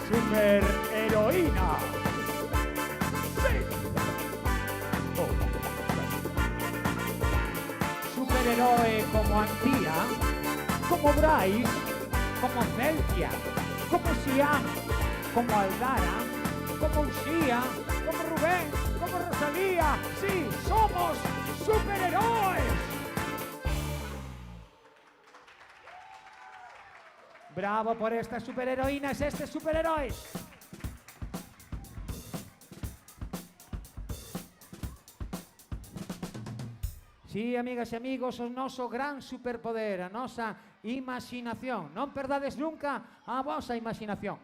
Superheroína. Sí. Oh. Superherói como Antía, como Brais, como Celtia, como Xián, como Aldara, como Uxía, como Rubén, como Rosalía. Sí, somos superheróis. Bravo por estas superheroínas, estes superheróis. Sí, amigas e amigos, o noso gran superpoder, a nosa imaginación. Non perdades nunca a vosa imaginación.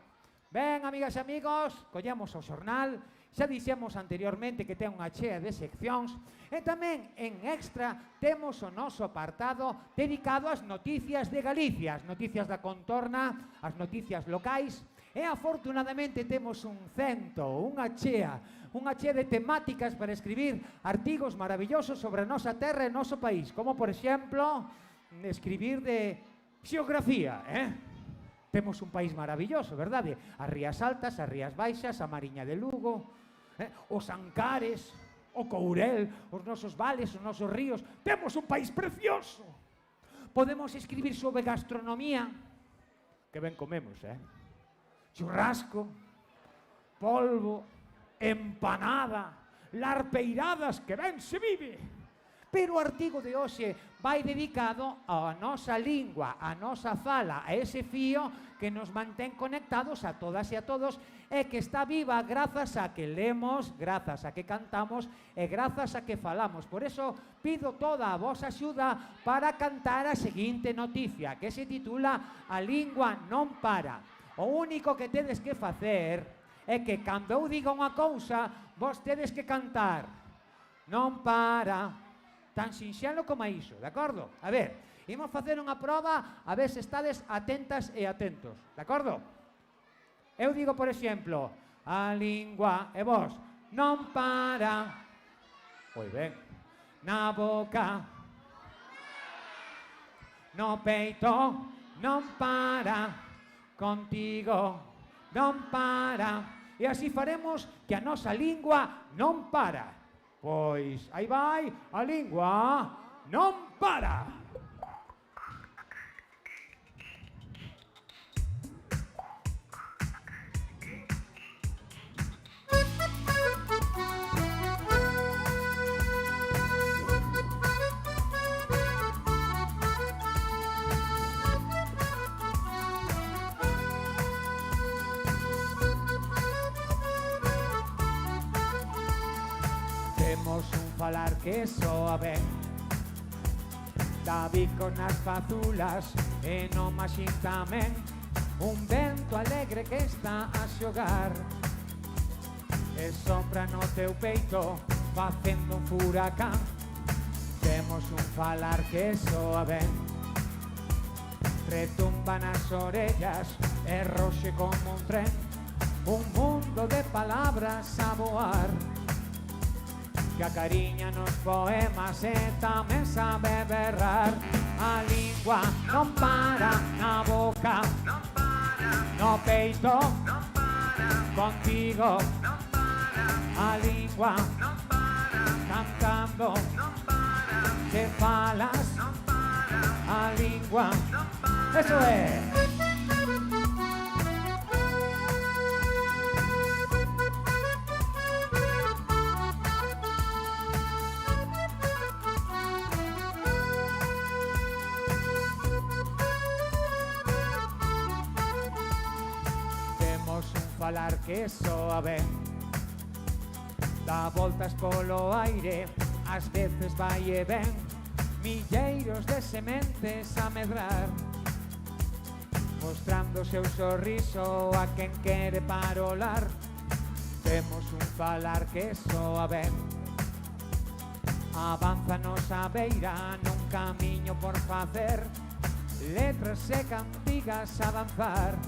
Ben, amigas e amigos, collemos o xornal. Xa dixemos anteriormente que ten unha chea de seccións e tamén en Extra temos o noso apartado dedicado ás noticias de Galicia, as noticias da contorna, as noticias locais e afortunadamente temos unha chea de temáticas para escribir artigos maravillosos sobre a nosa terra e o noso país, como por exemplo escribir de xeografía, Temos un país maravilloso, verdade? As Rías Altas, as Rías Baixas, a Mariña de Lugo, os Ancares, o Courel, os nosos vales, os nosos ríos. Temos un país precioso. Podemos escribir sobre gastronomía, que ben comemos, churrasco, polvo, empanada, larpeiradas que ben se vive. Pero o artigo de hoxe vai dedicado á nosa lingua, á nosa fala, a ese fío que nos mantén conectados a todas e a todos e que está viva grazas a que lemos, grazas a que cantamos e grazas a que falamos. Por eso pido toda a vosa axuda para cantar a seguinte noticia, que se titula A lingua non para. O único que tedes que facer é que cando eu diga unha cousa, vos tedes que cantar. Non para. Tan sinxelo como iso, de acordo? A ver, imos facer unha proba, a ver se estades atentas e atentos, de acordo? Eu digo, por exemplo, a lingua, e vos, non para. Moi ben. Na boca, no peito, non para. Contigo, non para. E así faremos que a nosa lingua non para. Pois, aí vai, a lingua non para. Temos un falar que soa ben, da bico nas fazulas e no maxín tamén, un vento alegre que está a xogar e sopra no teu peito facendo un furacán. Temos un falar que soa ben, retumba nas orellas e roxe como un tren, un mundo de palabras a voar que acariña nos poemas e tamén sabe berrar. A lingua non para, na boca non para, no peito non para, contigo non para. A lingua non para, cantando non para, se falas non para. A lingua non para. Eso é. Falar que soa ben, dá voltas polo aire, ás veces vai e ben, milleiros de sementes a medrar, mostrando o seu sorriso a quen quere parolar. Temos un falar que soa ben, avanza nosa beira nun camiño por facer, letras e cantigas a danzar,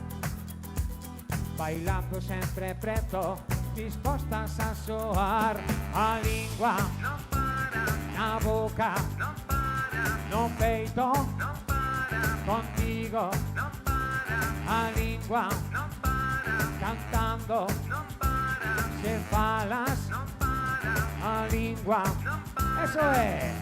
bailando sempre preto, dispostas a soar. A lingua non para, na boca non para, no peito non para, contigo non para. A lingua non para, cantando non para, se falas non para. A lingua non para. Eso é.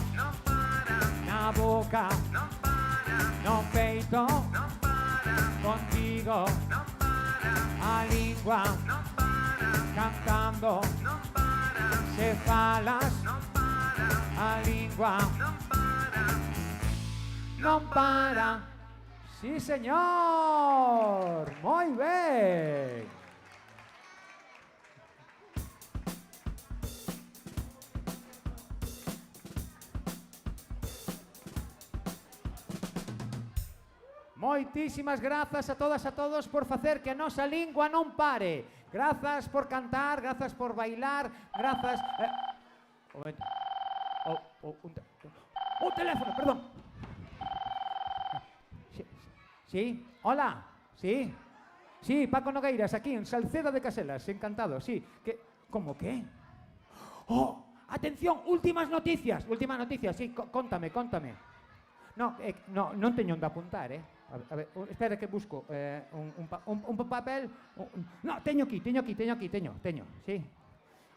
Non para, na boca non para, no peito non para, contigo non para. A lingua non para, cantando non para, se falas non para. A lingua non para, non para. Sí, señor, moi ben. Moitísimas grazas a todas e a todos por facer que a nosa lingua non pare. Grazas por cantar, grazas por bailar, grazas... Un momento. Un teléfono, perdón. Sí, hola, sí. Sí, Paco Nogueiras, aquí en Salceda de Caselas, encantado, sí. ¿Cómo qué? Oh, atención, últimas noticias, sí, cóntame. No, non teño onde apuntar, A ver, espera que busco un papel. No, teño aquí, sí.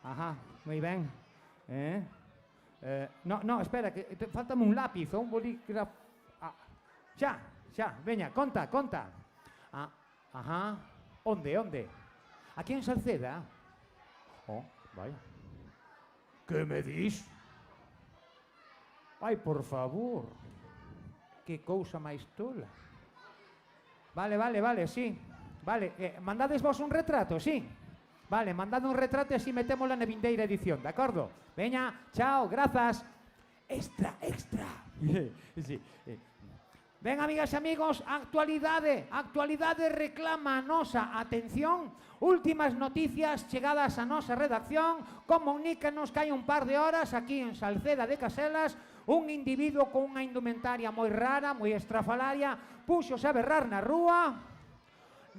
Ajá, moi ben. No, espera, que faltame un lápiz ou un bolígrafo. Xa, veña, conta. Ajá, onde? Aquí en Salceda? Oh, vaya. Que me dis? Ai, por favor. Que cousa máis tola. Vale, sí. Vale, mandades vos un retrato, sí. Vale, mandade un retrato e así metémola na vindeira edición, de acordo? Veña, chao, grazas. Extra. Sí. Ben, amigas e amigos, actualidade reclama a nosa atención. Últimas noticias chegadas a nosa redacción comunícanos que hai un par de horas aquí en Salceda de Caselas un individuo con unha indumentaria moi rara, moi estrafalaria, puxose a berrar na rúa: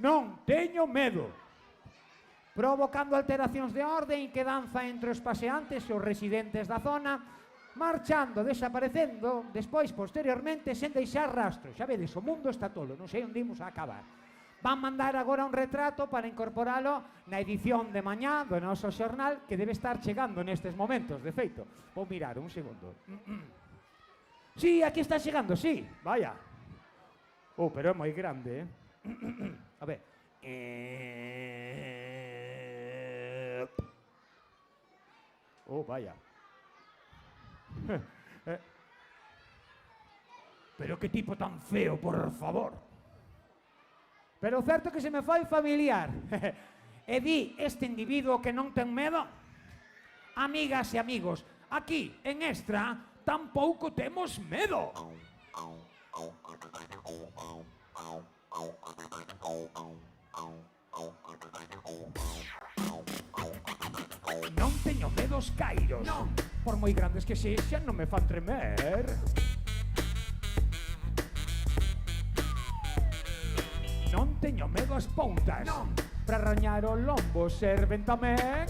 non teño medo, provocando alteracións de orde e inquedanza entre os paseantes e os residentes da zona, marchando, desaparecendo, despois, posteriormente, sen deixar rastro. Xa vedes, o mundo está tolo, non sei onde imos a acabar. Van mandar agora un retrato para incorporalo na edición de mañá do noso xornal, que debe estar chegando nestes momentos, de feito. Vou mirar un segundo. Sí, aquí está chegando, sí, vaya. Pero é moi grande, A ver. Vaya. Pero que tipo tan feo, por favor. Pero certo que se me foi familiar. E di este individuo que non ten medo. Amigas e amigos, aquí, en Extra, tampouco temos medo. Non teño medo aos cairos. Non. Por moi grandes que sexan, non me fan tremer. Non teño medo ás poutas. Non. Para rañar o lombo serven tamén.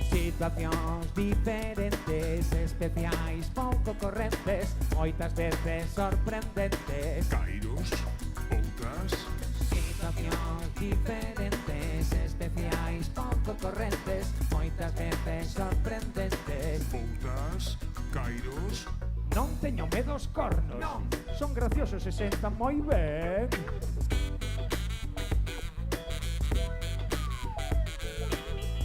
Situacións diferentes, especiais, pouco correntes, moitas veces sorprendentes. Cairos, poutas. Situacións diferentes, especiais, pouco correntes, moitas veces sorprendentes. Poutas, cairos. Non teño medo aos cornos. Non. Son graciosos e sentan moi ben.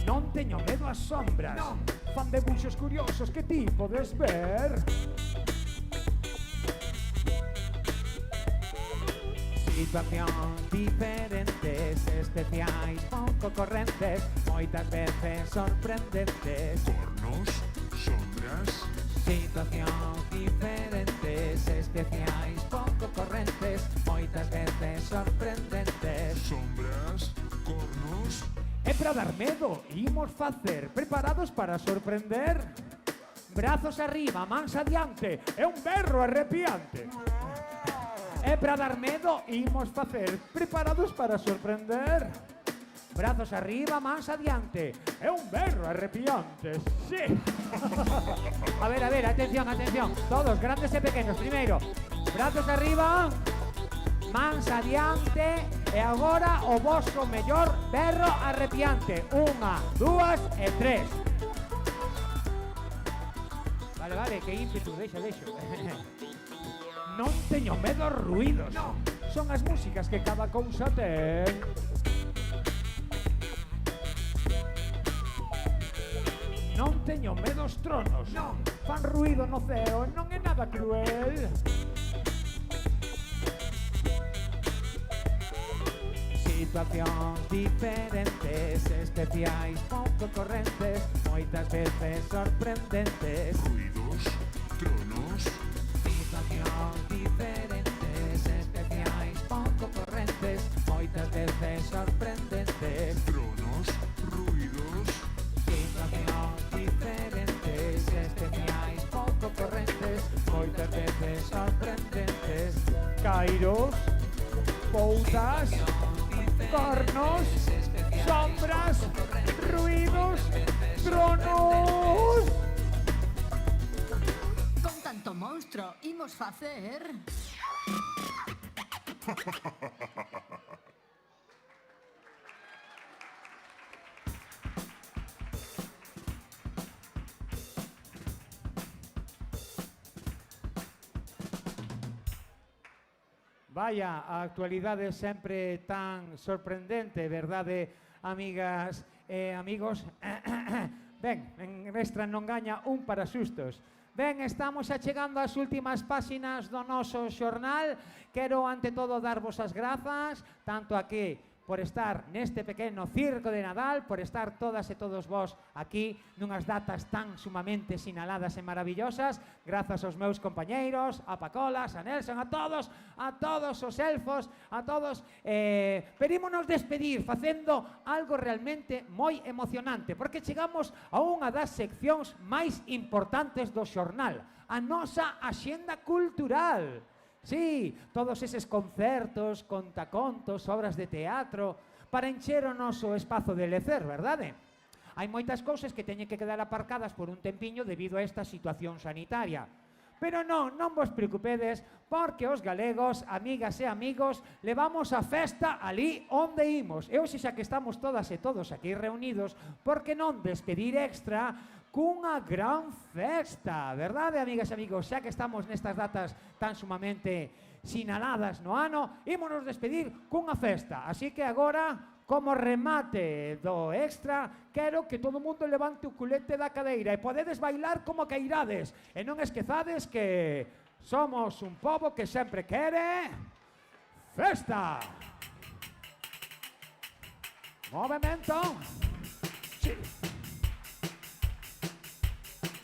Non teño medo ás sombras. Non. Fan debuxos curiosos que ti podes ver. Situacións diferentes, especiais, pouco correntes, moitas veces sorprendentes. Cornos, sombras. Situacións diferentes, especiais, pouco correntes, moitas veces sorprendentes. Sombras, cornos. E para dar medo, imos facer preparados para sorprender. Brazos arriba, mans adiante, é un berro arrepiante. E para dar medo, imos facer preparados para sorprender. Brazos arriba, mans adiante, é un berro arrepiante, sí. A ver, atención, todos, grandes e pequenos, primeiro. Brazos arriba, mans adiante, e agora o vosso mellor berro arrepiante. 1, 2 e 3. Vale, que ímpetu, deixa. Non teño medo aos ruidos. Non. Son as músicas que cada cousa ten. Non teño medo aos tronos. Non. Fan ruido no ceo, non é nada cruel. Situacións diferentes, especiais, pouco correntes, moitas veces sorprendentes. Ruidos, tronos. Situacións diferentes, especiais, pouco correntes, moitas veces sorprendentes. Tronos, ruidos. Situacións diferentes, especiais, pouco correntes, moitas veces sorprendentes. Cairos, poutas, cornos, sombras, ruidos, tronos. Con maestro, imos facer... Vaya, a actualidade sempre tan sorprendente, verdade, amigas e amigos? Ben, en Extra non gaña un para sustos. Ben, estamos achegando ás últimas páxinas do noso xornal. Quero, ante todo, darvos as grazas, tanto aquí por estar neste pequeno circo de Nadal, por estar todas e todos vós aquí nunhas datas tan sumamente sinaladas e maravillosas, grazas aos meus compañeiros, a Pacolas, a Nelson, a todos os elfos, a todos. Pedímonos despedir facendo algo realmente moi emocionante, porque chegamos a unha das seccións máis importantes do xornal, a nosa axenda cultural. Sí, todos eses concertos, contacontos, obras de teatro, para encher o noso espazo de lecer, verdade? Hai moitas cousas que teñen que quedar aparcadas por un tempiño debido a esta situación sanitaria. Pero non vos preocupedes, porque os galegos, amigas e amigos, levamos a festa ali onde imos. E hoxe, xa que estamos todas e todos aquí reunidos, por que non despedir Extra cunha gran festa, verdade, amigas e amigos? Xa que estamos nestas datas tan sumamente sinaladas no ano, ímonos despedir cunha festa. Así que agora, como remate do Extra, quero que todo o mundo levante o culete da cadeira e podedes bailar como queirades. E non esquezades que somos un pobo que sempre quere festa. Movimento. Sí.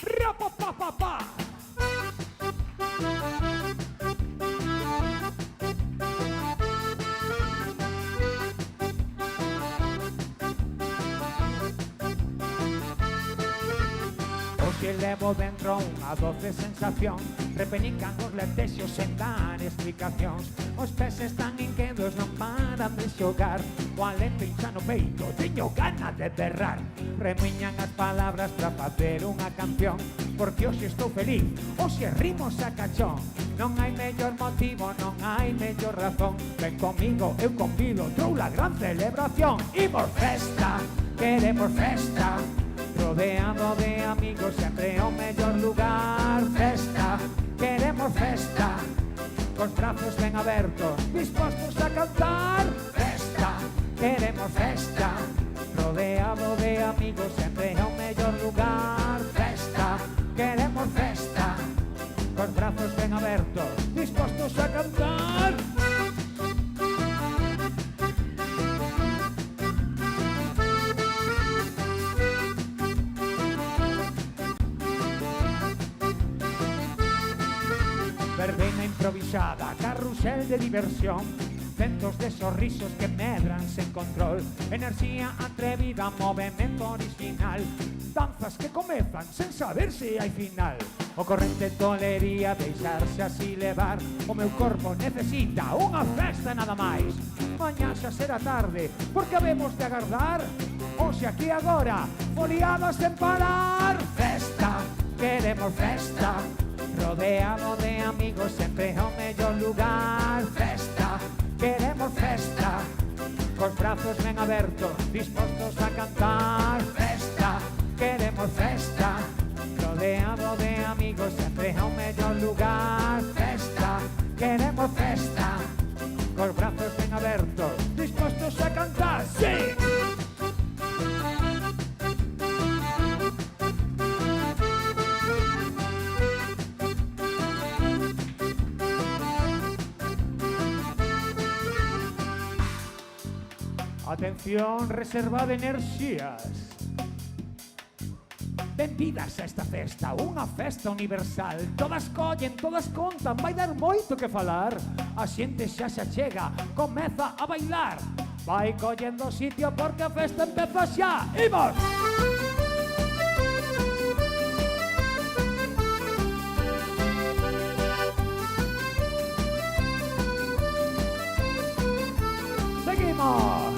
Ra-pa-pa-pa-pa. Que levo dentro unha doce sensación, repenican os letexos sen dar explicacións. Os peces tan inquedos non paran de xogar, o alento hincha no peito, teño gana de berrar. Remuñan as palabras para facer unha canción, porque hoxe estou feliz, hoxe rimos a cachón. Non hai mellor motivo, non hai mellor razón, ven comigo, eu convido, troula gran celebración. Imos festa, queremos festa, rodeado de amigos, sempre o mellor lugar. Festa, queremos festa, cos brazos ben abertos, dispostos a cantar. Festa, queremos festa, rodeado de amigos, sempre o mellor lugar. Festa, queremos festa, cos brazos ben abertos, dispostos a cantar. Verbena improvisada, carrusel de diversión, centos de sorrisos que medran sen control, enerxía atrevida, movimento original, danzas que comezan sen saber se hai final. O corrente tolería deixarse así levar, o meu corpo necesita unha festa nada máis. Mañá xa será tarde, porque habemos de agardar, hoxe aquí agora, foliados sen parar. Festa, queremos festa, rodeado de amigos, sempre o mellor lugar. Festa, queremos festa, cos brazos ben abertos, dispostos a cantar. Festa, queremos festa, rodeado de amigos, sempre o mellor lugar. Festa, queremos festa, cos brazos ben abertos, dispostos a cantar. ¡Sí! Atención, reserva de enerxías. Benvidas a esta festa, unha festa universal. Todas collen, todas contan, vai dar moito que falar. A xente xa se achega, comeza a bailar. Vai collendo sitio porque a festa empeza xa. Imos! Seguimos!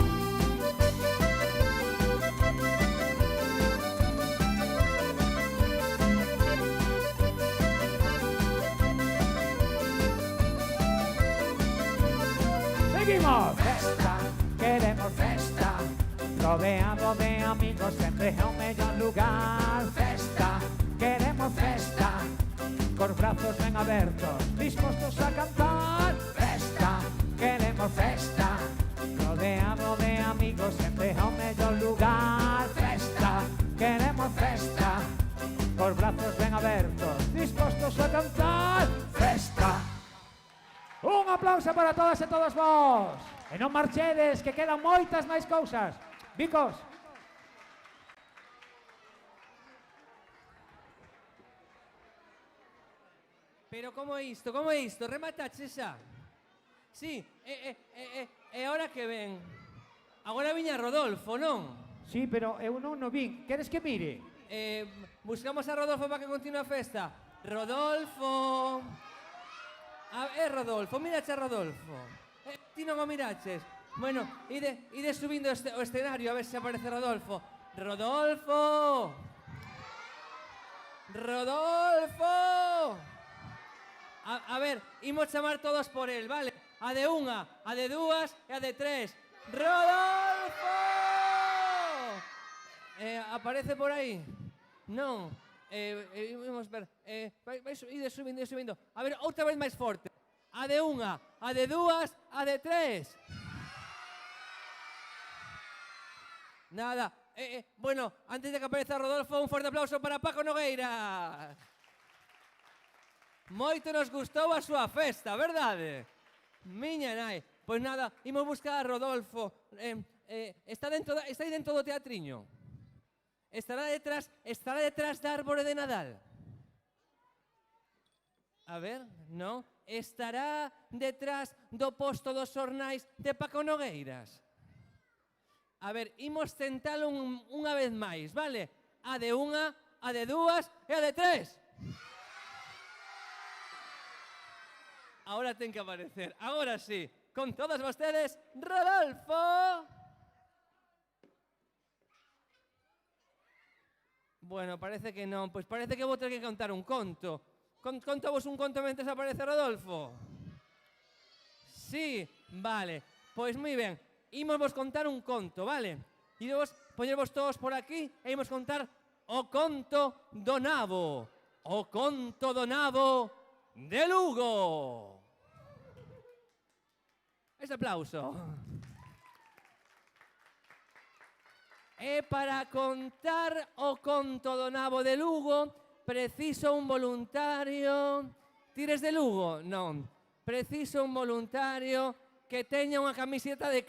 rodeado de amigos sempre é o mellor lugar. Festa, queremos festa, cos brazos ben abertos, dispostos a cantar. Festa, queremos festa, rodeado de amigos sempre é o mellor lugar. Festa, queremos festa, cos brazos ben abertos, dispostos a cantar. Festa. Un aplauso para todas e todos vos. E non marchedes, que quedan moitas máis cousas. Vicos. Pero como é isto? Como é isto? Rematache xa? Sí, e ahora que ven? Agora viña Rodolfo, non? Sí, pero eu non vin. Queres que mire? Buscamos a Rodolfo para que continue a festa. Rodolfo. Rodolfo, mirache a Rodolfo. Ti non o miraches. Bueno, ide subindo o escenario a ver se aparece Rodolfo. Rodolfo. Rodolfo. A ver, imos chamar todos por él, vale? A de unha, a de dúas e a de tres. Rodolfo! Aparece por aí? Non. Vamos ver. Ide subindo. A ver, outra vez máis forte. A de unha, a de dúas, a de tres. Nada. Bueno, antes de que apareza Rodolfo, un forte aplauso para Paco Nogueira. Moito nos gustou a súa festa, verdade? Miña nai. Pois nada, imos buscar a Rodolfo. Está aí dentro do teatriño? Estará detrás da árbore de Nadal? A ver, non? Estará detrás do posto dos xornais de Paco Nogueiras? A ver, imos tentalo unha vez máis, vale? A de unha, a de dúas e a de tres. Agora ten que aparecer, agora sí. Con todos vostedes, Rodolfo. Bueno, parece que non. Pois parece que vou ter que contar un conto. Contavos un conto mentres aparece Rodolfo? Sí, vale. Pois moi ben. Imos vos contar un conto, vale? Imos poñervos todos por aquí e imos contar o conto do nabo. O conto do nabo de Lugo. Ese aplauso. E para contar o conto do nabo de Lugo, preciso un voluntario. Tires de Lugo? Non. Preciso un voluntario que teña unha camiseta de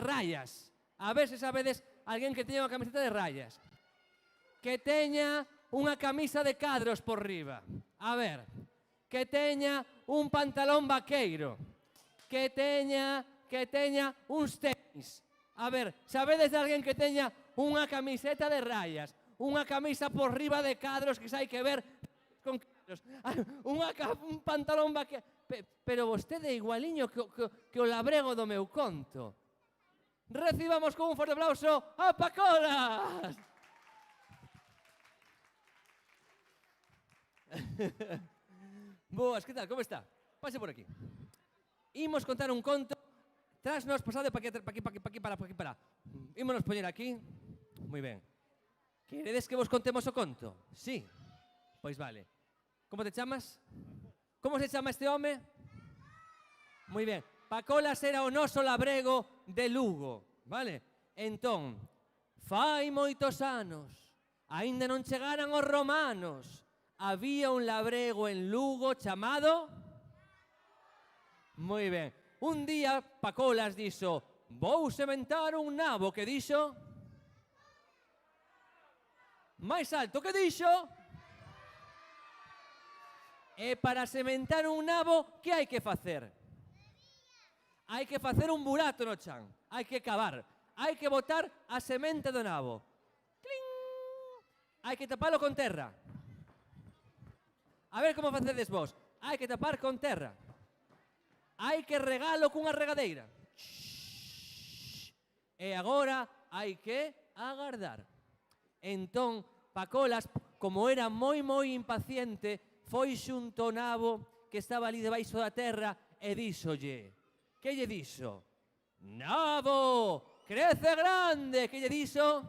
rayas. A ver se sabedes alguén que teña unha camiseta de rayas. Que teña unha camisa de cadros por riba. A ver. Que teña un pantalón vaqueiro. Que teña uns tenis. A ver, sabedes de alguén que teña unha camiseta de rayas, unha camisa por riba de cadros que sai que ver con cadros, un pantalón vaqueiro. Pero vostede é igualiño que o labrego do meu conto. Recibamos con un forte aplauso a Pacolas! Boas, que tal? Como está? Pase por aquí. Imos contar un conto. Trasnos, pasade pa aquí para. Ímonos poñer aquí. Moi ben. Queredes que vos contemos o conto? Sí. Pois vale. Como te chamas? Como se chama este home? Moi ben. Pacolas era o noso labrego de Lugo, vale? Entón, fai moitos anos, aínda non chegaran os romanos, había un labrego en Lugo chamado... Moi ben. Un día Pacolas dixo, vou sementar un nabo, que dixo? Máis alto, que dixo? E para sementar un nabo, que hai que facer? Hai que facer un burato no chan, hai que cavar, hai que botar a semente do nabo. ¡Cling! Hai que tapalo con terra. A ver como facedes vos. Hai que tapar con terra. Hai que regalo cunha regadeira. E agora hai que agardar. Entón, Pacolas, como era moi impaciente, foi xunto ao nabo que estaba ali debaixo da terra e díxolle, que lle dixo? Nabo, crece grande, que lle dixo?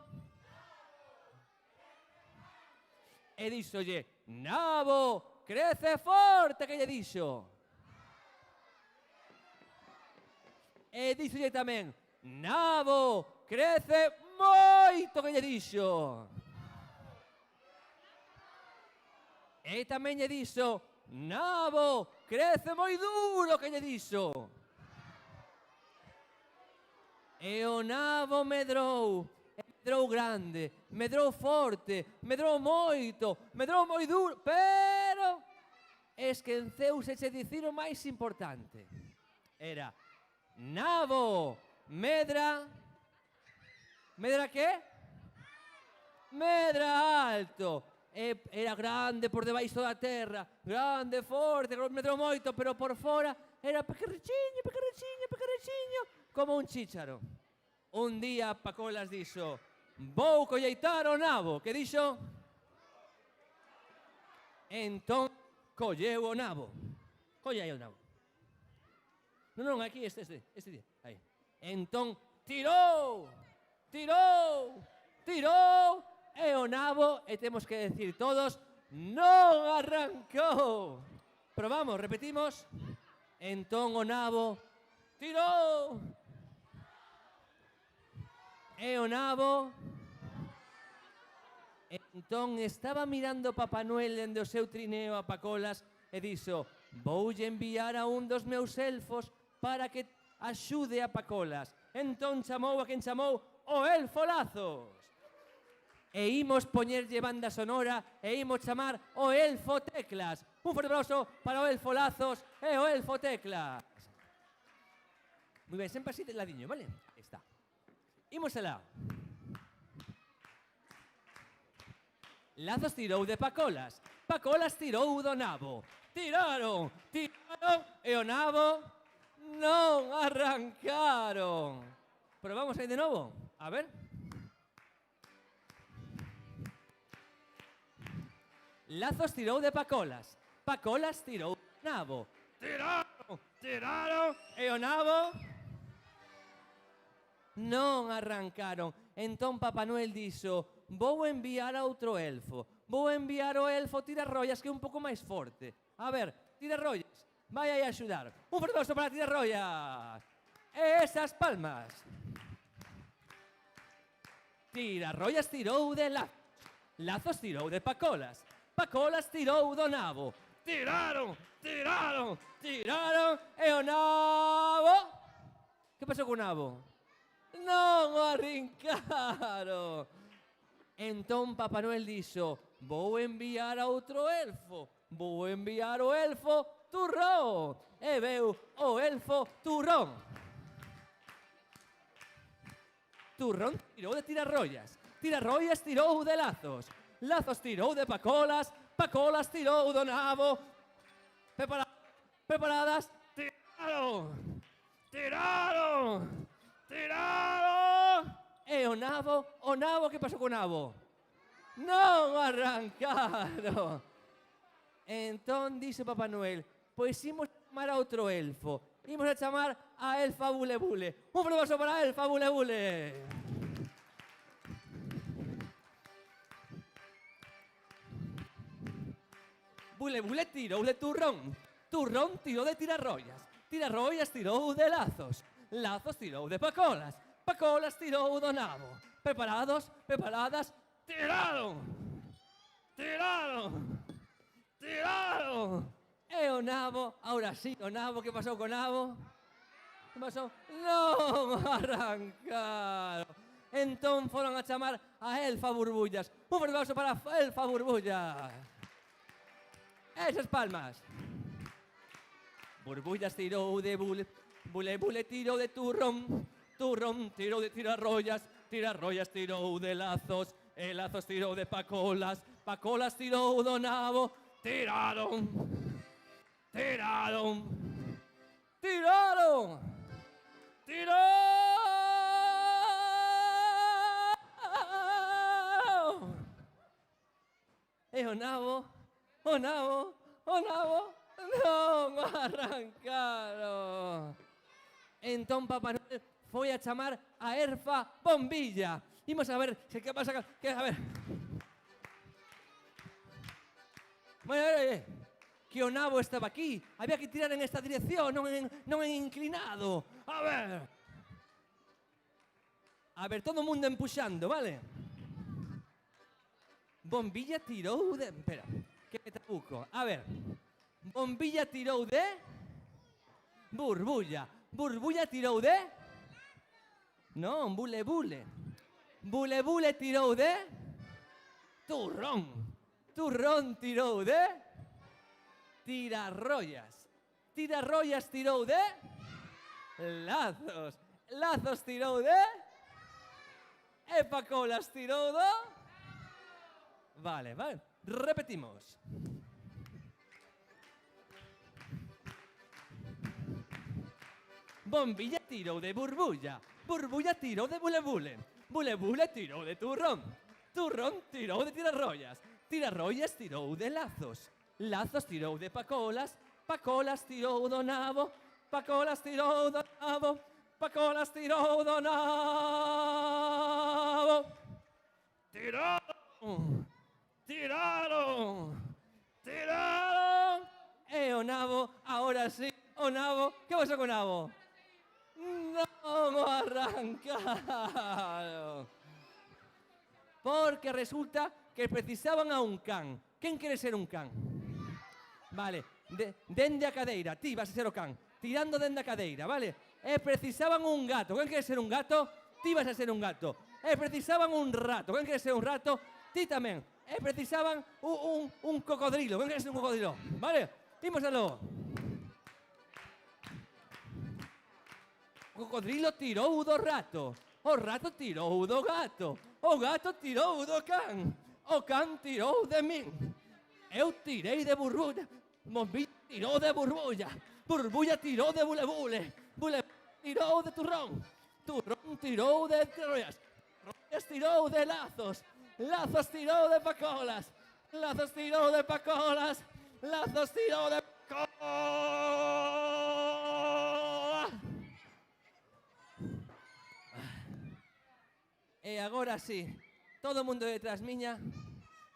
E díxolle, nabo, crece forte, que lle dixo? E díxolle tamén, nabo, crece moito, que lle dixo? E tamén lle dixo, nabo, crece moi duro, que lle dixo? E o nabo medrou, medrou grande, medrou forte, medrou moito, medrou moi duro, pero esquenceuse de dicir o máis importante. Era, nabo, medra, medra que? Medra alto. Era grande por debaixo da terra, grande, forte, medrou moito, pero por fora era pequerrechiño, pequerrechiño, pequerrechiño, como un chícharo. Un día Pacolas dixo, vou colleitar o nabo, que dixo? Entón colleu o nabo. Collei o nabo. Non, aquí este día. Aí. Entón tirou, tirou, tirou, e o nabo, e temos que decir todos, non arrancou. Probamos, repetimos. Entón o nabo tirou. E o nabo... Entón estaba mirando Papá Noel dende o seu trineo a Pacolas e dixo, voulle enviar a un dos meus elfos para que axude a Pacolas. Entón chamou a quen chamou o elfo Lazos. E imos poñerlle banda sonora e imos chamar o elfo Teclas. Un forte aplauso para o elfo Lazos e o elfo Teclas. Moi ben, sempre así de ladiño, vale? Aí está. Imos alá. Lazos tirou de Pacolas. Pacolas tirou do nabo. Tiraron, tiraron e o nabo non arrancaron. Probamos aí de novo. A ver. Lazos tirou de Pacolas. Pacolas tirou do nabo. Tiraron, tiraron e o nabo non arrancaron. Entón Papá Noel dixo, vou enviar a outro elfo. Vou enviar o elfo Tirarroias, que é un pouco máis forte. A ver, Tirarroias, vai aí a axudar. Un forte aplauso para Tirarroias. E esas palmas. Tirarroias tirou de Lazos. Lazos tirou de Pacolas. Pacolas tirou do nabo. Tiraron, tiraron, tiraron e o nabo... Que pasou co nabo? Non o arrincaron. Entón Papá Noel dixo, vou enviar a outro elfo. Vou enviar o elfo Turrón. E veu o elfo Turrón. Turrón tirou de Tirarroias. Tirarroias tirou de Lazos. Lazos tirou de Pacolas. Pacolas tirou do nabo. Preparadas. Tiraron. Tiraron. Tiraron. E o nabo, que pasou co nabo? Non arrancaron. Entón dixe Papá Noel, pois imos chamar a outro elfo. Imos a chamar a elfa Bule Bule. Un aplauso para a elfa Bule Bule. Bule Bule tirou de Turrón. Turrón tirou de Tirarroias. Tirarroias tirou de Lazos. Lazos tirou de Pacolas. Pacolas tirou do nabo. Preparados, preparadas, tiraron. Tiraron. Tiraron. E o nabo, ahora sí, o nabo, que pasou co nabo? Que pasou? Non arrancaron. Entón foron a chamar a elfa Burbullas. Un forte aplauso para a elfa Burbullas. Esas palmas. Burbullas tirou de Bule. Bule Bule tirou de Turrón. Turrón tirou de Tirarroias. Tirarroias tirou de Lazos. E Lazos tirou de Pacolas. Pacolas tirou do nabo. Tiraron. Tiraron. Tiraron. Tiraron. E o nabo non arrancaron. Entón Papá Noel foi a chamar a erfa bombilla. Imos a ver se que pasa... A ver... Bueno, que o nabo estaba aquí. Había que tirar en esta dirección, non en inclinado. A ver, todo o mundo empuxando, vale? Bombilla tirou de... Espera, que me trabuco. A ver, bombilla tirou de... Burbulla. Burbulla tirou de... Non, bule-bule. Bule-bule tirou de... Turrón. Turrón tirou de... Tirarrollas. Tirarrollas tirou de... Lazos. Lazos tirou de... Epacolas tirou do... Vale, vale. Repetimos. Bombilla tirou de burbulla. Burbulla tirou de bule-bule. Bule-bule tirou de turrón. Turrón tirou de tirarrollas. Tirarrollas tirou de lazos. Lazos tirou de pacolas. Pacolas tirou do nabo. Pacolas tirou do nabo. Pacolas tirou do nabo. Tiraron. Tiraron. Tiraron. E o nabo, ahora sí, o nabo. Que pasou co nabo? Non o arrancaron. Porque resulta que precisaban a un can. Quen quere ser un can? Vale, dende a cadeira, ti vas a ser o can. Tirando dende a cadeira, vale? E precisaban un gato. Quen quere ser un gato? Ti vas a ser un gato. E precisaban un rato. Quen quere ser un rato? Ti tamén. E precisaban un cocodrilo. Quen quere ser un cocodrilo? Vale? Imos a lo. O cocodrilo tirou do rato. O rato tirou do gato. O gato tirou do can. O can tirou de min. Eu tirei de burbulla. Bombilla tirou de burbulla. Burbulla tirou de bule-bule. Bule-bule tirou de turrón. Turrón tirou de tirollas. Tirollas tirou de lazos. Lazos tirou de pacolas. Lazos tirou de pacolas. Lazos tirou de pacolas. E agora sí, todo o mundo detrás miña,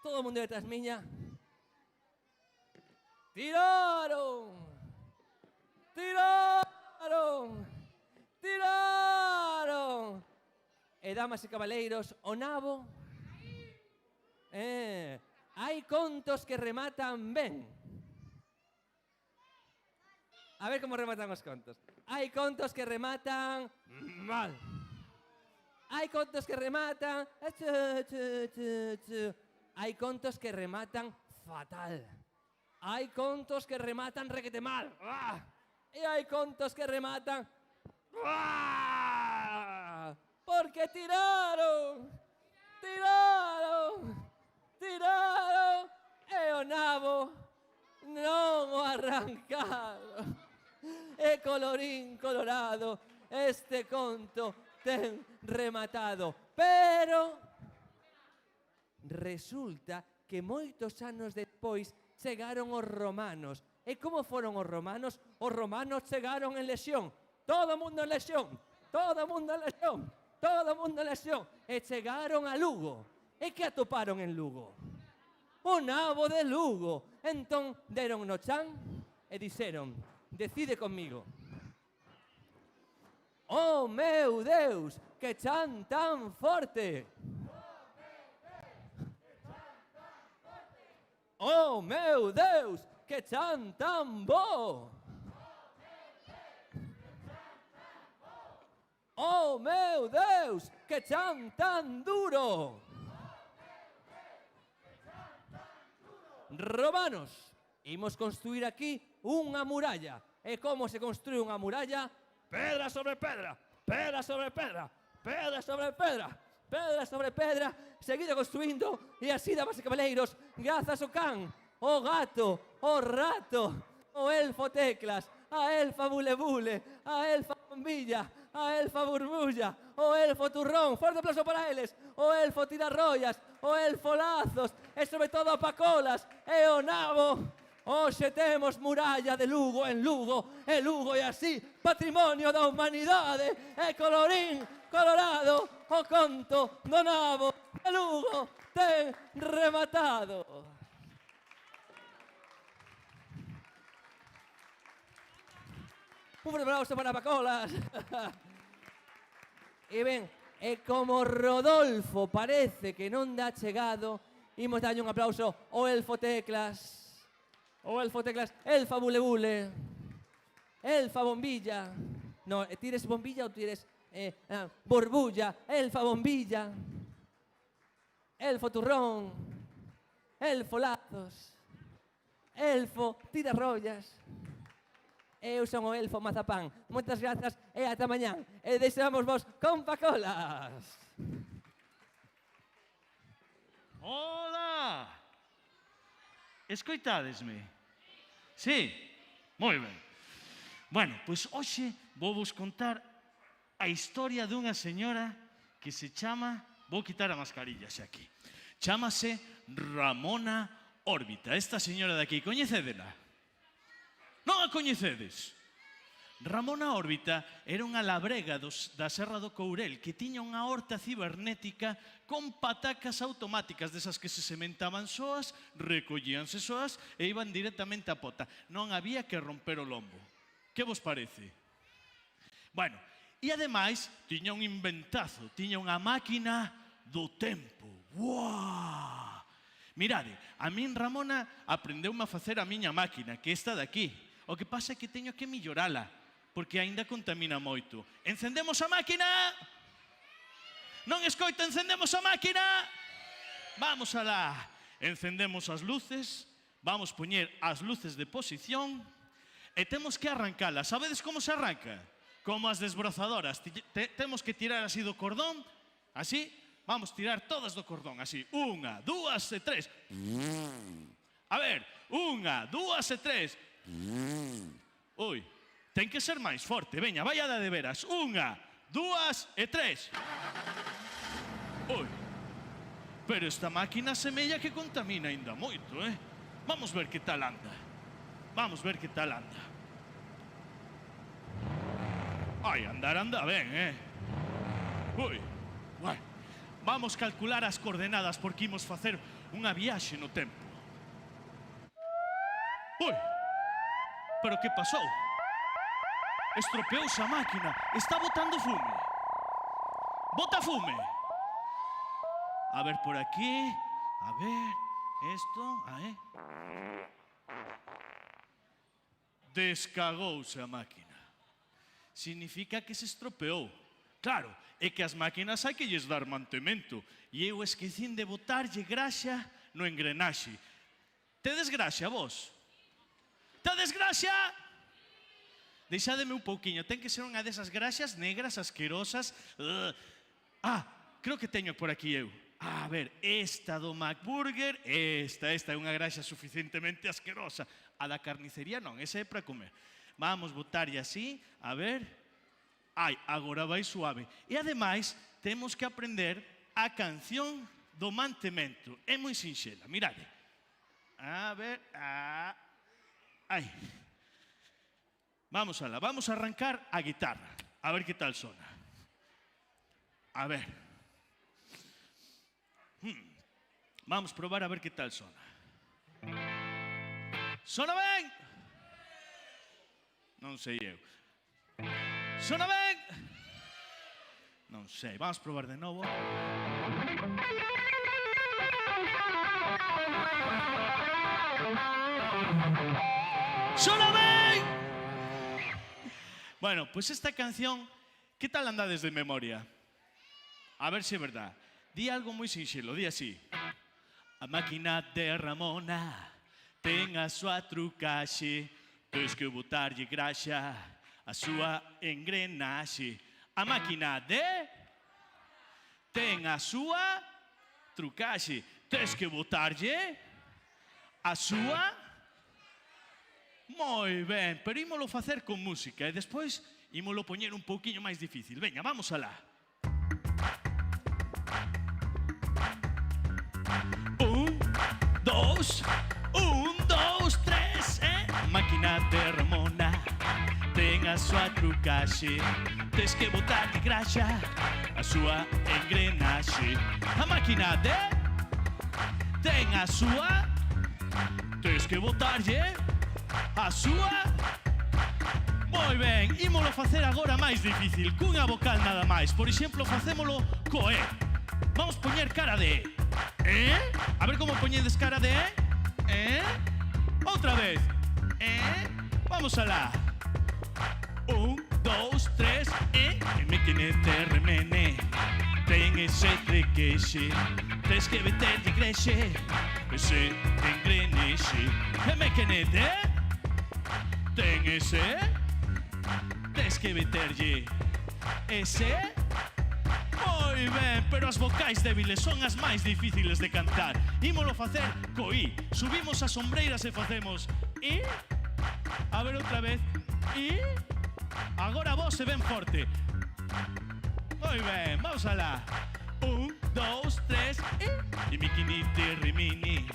todo o mundo detrás miña. Tiraron! Tiraron! Tiraron! E damas e cabaleiros, o nabo... hai contos que rematan ben. A ver como rematan os contos. Hai contos que rematan mal. Hai contos que rematan... Hai contos que rematan fatal. Hai contos que rematan requete mal. E hai contos que rematan... Porque tiraron! Tiraron! Tiraron! E o nabo non o arrancaron. E colorín colorado, este conto ten rematado. Pero resulta que moitos anos despois chegaron os romanos. E como foron os romanos? Os romanos chegaron en lexión. Todo o mundo en lexión. Todo o mundo en lexión. Todo o mundo en lexión. E chegaron a Lugo. E que atoparon en Lugo? O nabo de Lugo. Entón deron no chan e dixeron: decide conmigo. Oh, meu Deus, que chan tan forte! Oh, meu Deus, que chan tan bo! Oh, meu Deus, que chan tan duro! Romanos, imos construir aquí unha muralla. E como se construe unha muralla? Pedra sobre pedra, pedra sobre pedra, pedra sobre pedra, pedra sobre pedra, seguido construindo, e así, damas e cabaleiros, grazas ao can, o gato, o rato, o elfo teclas, a elfa bule-bule, a elfa bombilla, a elfa burbulla, o elfo turrón, forte aplauso para eles, o elfo tirarrollas, o elfo lazos, e sobre todo a pacolas, e o nabo Hoxe temos muralla de Lugo en Lugo, e Lugo é así, patrimonio da humanidade, e colorín colorado, o conto do nabo de Lugo ten rematado. Un aplauso para Pacolas. E ben, e como Rodolfo parece que non dá chegado, imos darlle un aplauso ao Elfo Teclas. O Elfo Teclas, Elfa Bulebule, Elfa Bombilla. No, tires bombilla ou tires borbulla, Elfa Bombilla, Elfo Turrón, Elfo Lazos, Elfo Tirarrollas. Eu son o Elfo Mazapán. Moitas grazas e ata mañán. E deixamos vos con Pacolas. Hola! Escoitadesme? Sí? Moi ben. Bueno, pois hoxe vou vos contar a historia dunha señora que se chama... Vou quitar a mascarilla xa aquí. Chámase Ramona Órbita. Esta señora de aquí, coñecédela? Non a coñecedes? Ramona Órbita era unha labrega da Serra do Courel que tiña unha horta cibernética con patacas automáticas desas que se sementaban soas, recollíanse soas e iban directamente á pota. Non había que romper o lombo. Que vos parece? Bueno, e ademais tiña un inventazo, tiña unha máquina do tempo. ¡Uau! Mirade, a min Ramona aprendeume a facer a miña máquina, que esta de aquí. O que pasa é que teño que millorala, porque aínda contamina moito. Encendemos a máquina? Non escoito, encendemos a máquina? Vamos alá. Encendemos as luces, vamos poñer as luces de posición e temos que arrancala. Sabedes como se arranca? Como as desbrozadoras. Temos que tirar así do cordón, así. Vamos tirar todas do cordón, así. 1, 2 e 3. A ver, 1, 2 e 3. Ui, ten que ser máis forte. Veña, vai a da de veras. 1, 2 e 3. Ui, pero esta máquina semella que contamina ainda moito, eh? Vamos ver que tal anda. Vamos ver que tal anda. Ai, andar anda ben, eh? Ui, bueno. Vamos calcular as coordenadas porque imos facer unha viaxe no tempo. Ui, pero que pasou? Estropeouse a máquina, está botando fume. Bota fume. A ver por aquí, a ver, esto, Descagouse a máquina. Significa que se estropeou. Claro, é que as máquinas hai que lles dar mantemento. E eu esquecín de botarlle graxa no engrenaxe. Tedes graxa, vos? Tedes graxa? Deixádeme un pouquiño. Ten que ser unha desas graxas negras, asquerosas. Creo que teño por aquí eu. A ver, esta do McBurger, esta é unha graxa suficientemente asquerosa. A da carnicería non, esa é para comer. Vamos botarlle así, a ver. Ai, agora vai suave. E ademais, temos que aprender a canción do mantemento. É moi sinxela, mirade. A ver, ai. Vamos alá, vamos a arrancar a guitarra. A ver que tal sona. A ver. Vamos probar a ver que tal sona. Sona ben? Non sei eu. Sona ben? Non sei, vamos probar de novo. Sona ben? Bueno, pues esta canción, que tal andades de memoria? A ver se é verdad. Di algo moi sinxelo, di así. A máquina de Ramona ten a súa trucaxe, tens que botarlle graxa a súa engrenaxe. A máquina de ten a súa trucaxe, tens que botarlle a súa. Moi ben, pero ímolo facer con música e despois ímolo poñer un pouquiño máis difícil. Veña, vamos alá. 1, 2, 1, 2, 3. a súa trucaxe. Tes que botar de graxa a súa engrenaxe. A máquina ten a súa. Tes que botarlle a súa. Moi ben, ímolo facer agora máis difícil, cunha vocal nada máis. Por exemplo, facémolo co E. Vamos poñer cara de E. A ver como poñedes cara de E. Outra vez. Vamos alá. 1, 2, 3, mequenete, remene. Ten ese trequexe. Tes que meter de crexe. Ese engrenexe. Mequenete. Ten ese. Tes que meterlle ese. Moi ben, pero as vocais débiles son as máis difíciles de cantar. Ímolo facer co I. Subimos as sombreiras e facemos I. A ver outra vez. I. Agora vos se ven forte. Moi ben, vamos alá. 1, 2, 3, I. Miquinite, rimini.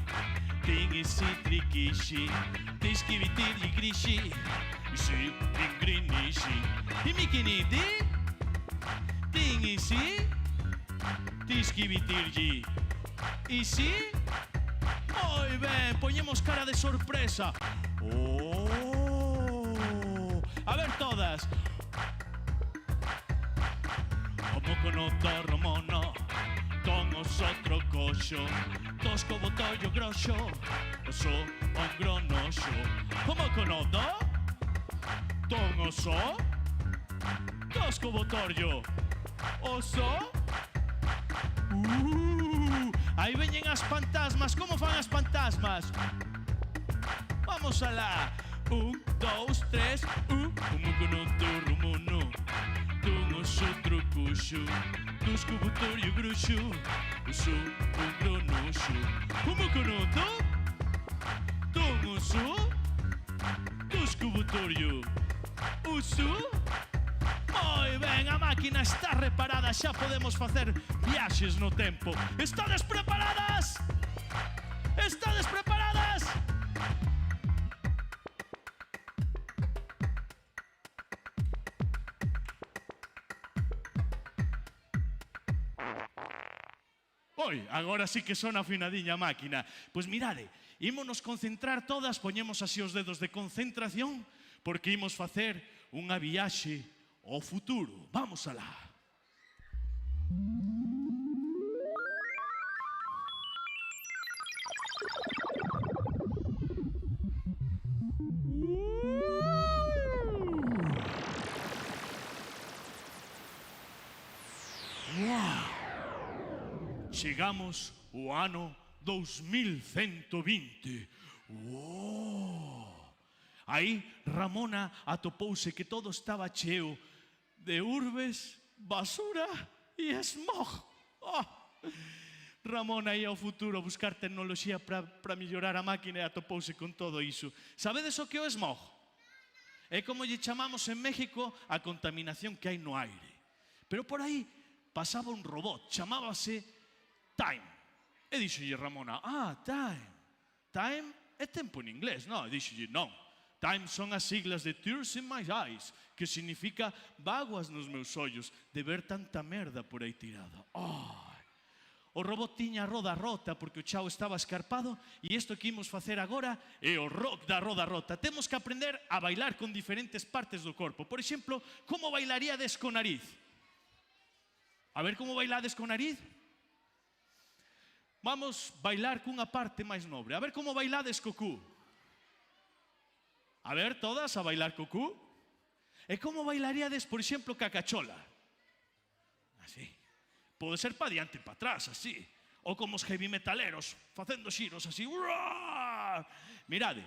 Tin isi triquishi. Tis que vitirli grishi. Isi, ingrinishi. I miquiniti. Tin isi. Tis que vitirli. Isi. Moi ben, poñemos cara de sorpresa. Oh. A ver todas. Homocono, torromono. Ton osotro coxo. Tosco botollo groxo. Oso, ongro noxo. Homocono, do. Ton oso. Tosco botorllo. Oso. Aí veñen as fantasmas. Como fan as fantasmas? Vamos alá. 1, 2, 3, Homocono, torromono. Ton oso trocuxo. Tosco botorllo groxo. Oso, ongro noxo. Homocono, do. Ton oso. Tosco botorllo. Oso. Moi ben, a máquina está reparada, xa podemos facer viaxes no tempo. Estades preparadas? Estades preparadas? Oi, agora sí que sona afinadiña a máquina. Pois mirade, ímonos concentrar todas, poñemos así os dedos de concentración, porque imos facer unha viaxe ao futuro. Vamos alá. Chegamos ao ano 2120. Aí Ramona atopouse que todo estaba cheo de urbes, basura e smog. Ramona ia ao futuro a buscar tecnoloxía para mellorar a máquina e atopouse con todo iso. Sabedes o que é o smog? É como lle chamamos en México a contaminación que hai no aire. Pero por aí pasaba un robot, chamábase Time. E dixolle Ramona, Time. Time é tempo en inglés, non? E dixolle, non. Time son as siglas de Tears in my eyes, que significa vaguas nos meus ollos de ver tanta merda por aí tirada. O robot tiña a roda rota porque o chao estaba escarpado e isto que imos facer agora é o rock da roda rota. Temos que aprender a bailar con diferentes partes do corpo. Por exemplo, como bailaríades con nariz? A ver como bailades con nariz. Vamos bailar cunha parte máis nobre. A ver como bailades co cu. A ver, todas a bailar co cu. E como bailaríades, por exemplo, ca cachola. Así. Pode ser pa diante e pa atrás, así. Ou como os heavy metaleros, facendo xiros así. Mirade,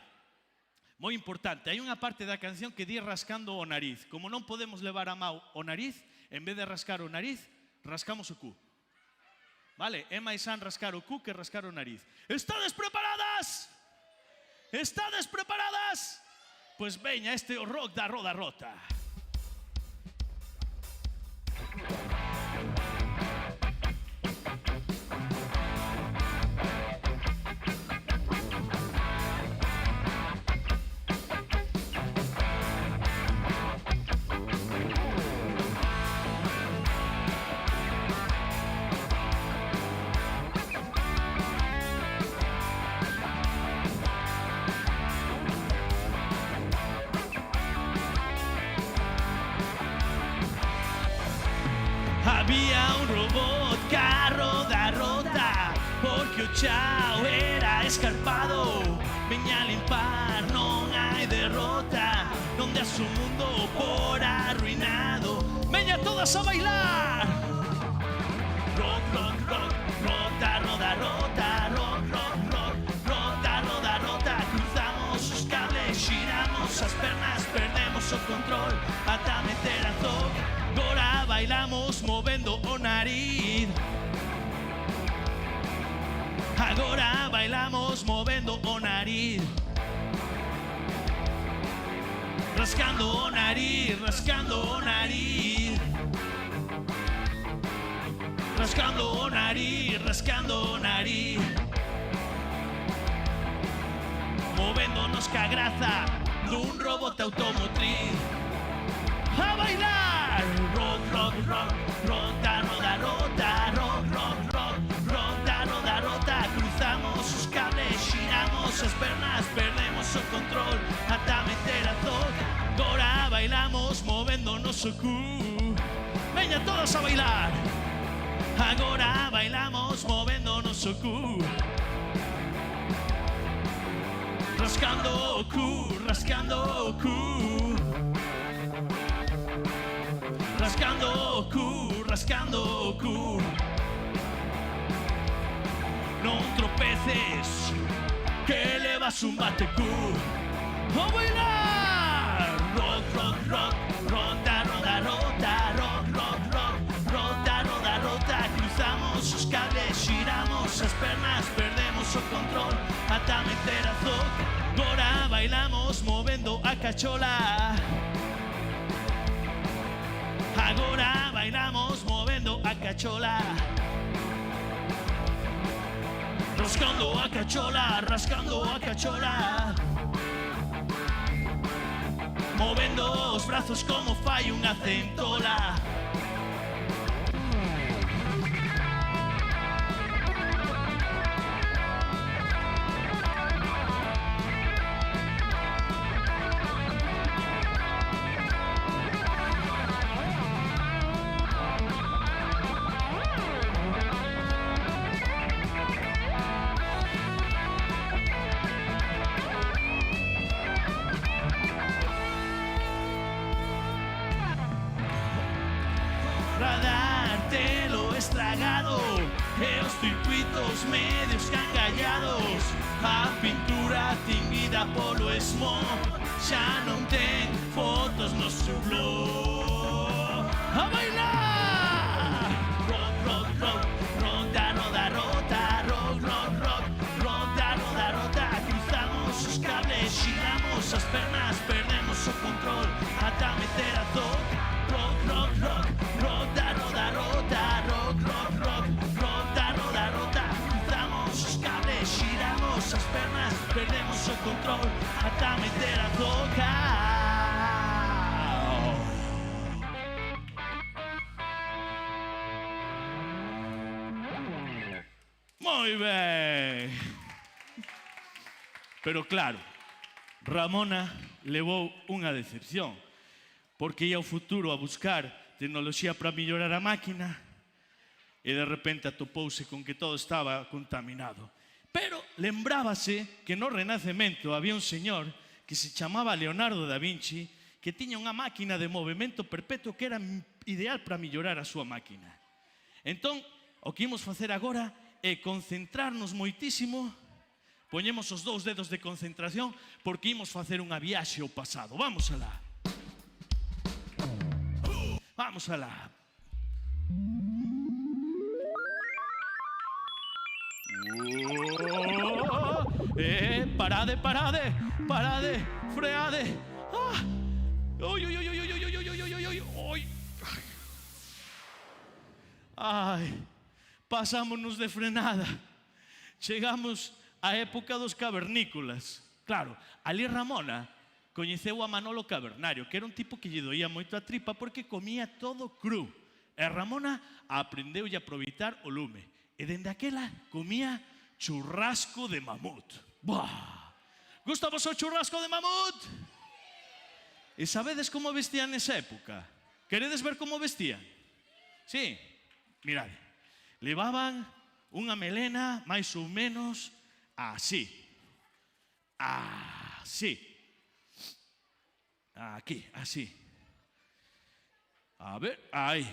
moi importante, hai unha parte da canción que di rascando o nariz. Como non podemos levar a mau o nariz, en vez de rascar o nariz, rascamos o cu. Vale, é máis san rascar o cu que rascar o nariz. Estades preparadas? Estades preparadas? Pois veña, este é o rock da roda rota. Había un robot carro da rota, porque o chao era escarpado. Veña a limpar, non hai derrota, non das o mundo por arruinado. Veña todas a bailar. Rock, rock, rock, rota, roda, rota, rock, rock, rock, rota, roda, rota. Cruzamos os cables, xiramos as pernas, perdemos o control ata meter a zoga. Agora bailamos movendo o nariz. Agora bailamos movendo o nariz. Rascando o nariz, rascando o nariz. Rascando o nariz, rascando o nariz. Movéndonos ca graza dun robot automotriz. A bailar! Rock, rock, rock, rota, roda, rota, rock, rock, rock, rota, roda, rota. Cruzamos os cables, xiramos as pernas, perdemos o control ata meter a zoga. Agora bailamos movendo o noso cu. Veña todos a bailar. Agora bailamos movendo o noso cu. Rascando o cu, rascando o cu. Rascando o cu, rascando o cu. Non tropeces, que levas un batecu. A bailar! Rock, rock, rock, rota, roda, rota, rock, rock, rock, rota, roda, rota. Cruzamos os cables, xiramos as pernas, perdemos o control ata meter a zoga. Agora bailamos movendo a cachola. Agora bailamos movendo a cachola. Rascando a cachola, rascando a cachola. Movendo os brazos como fai unha centola. Radártelo estragado e os circuitos medios cangallados. A pintura tinguida polo esmo xa non ten fotos no seu blog. A bailar! Rock, rock, rock, rota, roda, rota, rock, rock, rock, rota, roda, rota. Cruzamos os cables, xiramos as pernas, perdemos o control ata meter a zoga. Rock, rock, rock, rota, roda, rota, rock, rock, rock, rota, roda, rota. Cruzamos os cables, xiramos as pernas, perdemos o control ata meter a zoga. Moi ben. Pero claro, Ramona levou unha decepción, porque ia ao futuro a buscar tecnoloxía para mellorar a máquina e de repente atopouse con que todo estaba contaminado. Pero lembrábase que no Renacemento había un señor que se chamaba Leonardo da Vinci que tiña unha máquina de movimento perpetuo que era ideal para mellorar a súa máquina. Entón, o que imos facer agora é concentrarnos moitísimo. Poñemos os 2 dedos de concentración porque imos facer unha viaxe ao pasado. Vamos alá. Vamos alá. Parade, parade, parade, freade. Ah. Oi, oi, oi, oi, oi, oi, oi, oi, oi, oi, oi. Ai, pasámonos de frenada. Chegamos á época dos cavernícolas. Claro, ali Ramona coñeceu a Manolo Cavernario, que era un tipo que lle doía moito a tripa porque comía todo cru. E Ramona aprendeu a aproveitar o lume. E dende aquela comía churrasco de mamut. Buah! Gusta vos o churrasco de mamut? E sabedes como vestían nesa época? Queredes ver como vestían? Sí, Mirade, levaban unha melena máis ou menos así. Así. Aquí, así. A ver, aí.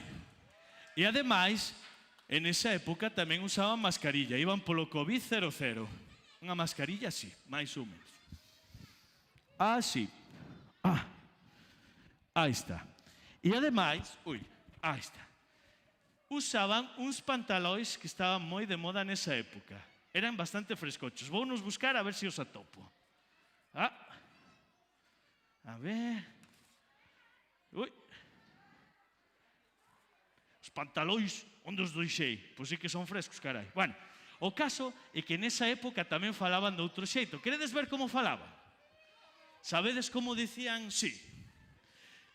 E ademais, en esa época tamén usaban mascarilla. Iban polo COVID-00. Unha mascarilla así, máis ou menos. Así. Aí está. E ademais, aí está. Usaban uns pantalóns que estaban moi de moda nesa época. Eran bastante frescochos. Vou nos buscar a ver se os atopo. A ver. Os pantalóns, onde os deixei? Pois sí que son frescos, carai. Bueno, o caso é que nesa época tamén falaban de outro xeito. Queredes ver como falaban? Sabedes como dicían sí?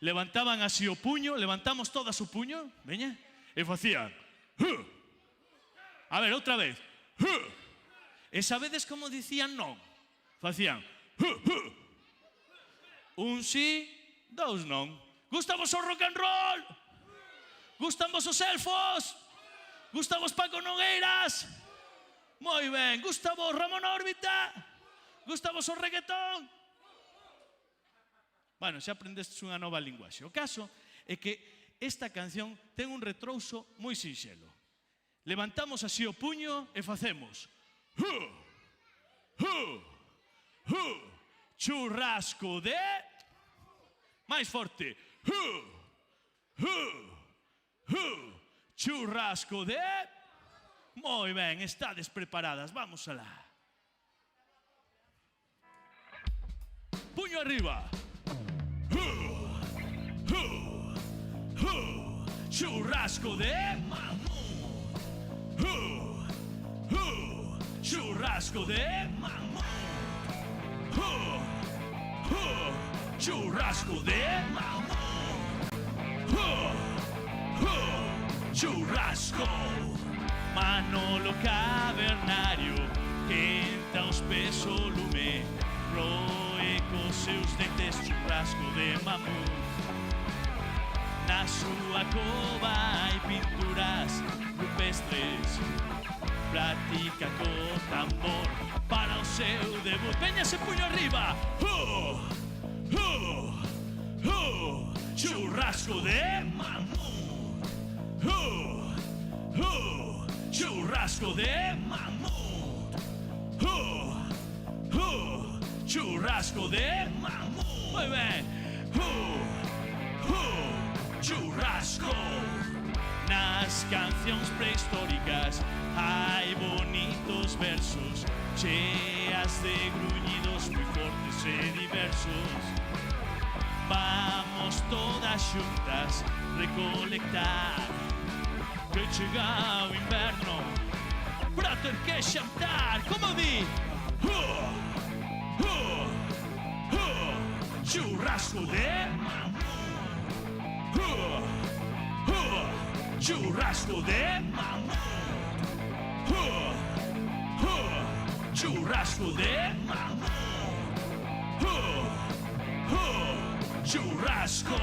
Levantaban así o puño, levantamos todas o puño, veña, e facían A ver, outra vez. E sabedes como dicían non? Facían un sí, dous non. Gustamos o rock and roll? Gustamos os elfos? Gustamos Paco Nogueiras? Moi ben. Gustamos Ramón Órbita? Gustamos o reggaetón? Bueno, xa aprendestes unha nova linguaxe. O caso é que esta canción ten un retrouso moi sinxelo. Levantamos así o puño e facemos churrasco de... máis forte. Churrasco de... Moi ben, estades preparadas, vamos alá. Puño arriba. Churrasco de mamón. Churrasco de mamón. Churrasco de mamón. Churrasco. Manolo Cavernario quenta os pés o lume, roe cos seus dentes churrasco de mamón. Na súa cova hai pinturas rupestres, pratica co tambor para o seu debut. Veña ese puño arriba. Churrasco de mamón. Churrasco de mamón. Churrasco de mamón. Moi ben. Churrasco. Nas cancións prehistóricas hai bonitos versos cheas de gruñidos moi fortes e diversos. Vamos todas xuntas recolectar que chega o inverno para ter que xantar. Como di? Churrasco de mamón. Churrasco de mamón. Churrasco de mamón. Churrasco.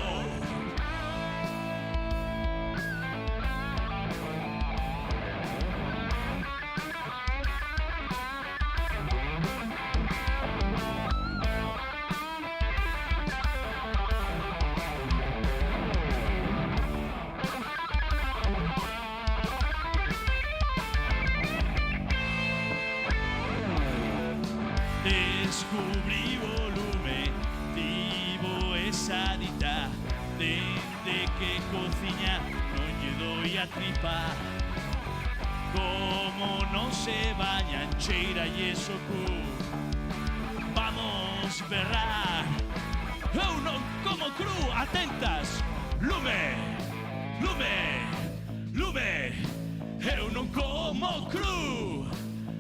Descubrí o lume, tivo esa dita, dende que cociña non lle doi a tripa. Como non se bañan, cheira e so cu. Vamos berrar. Eu non como cru, atentas. Lume, lume, lume. Eu non como cru.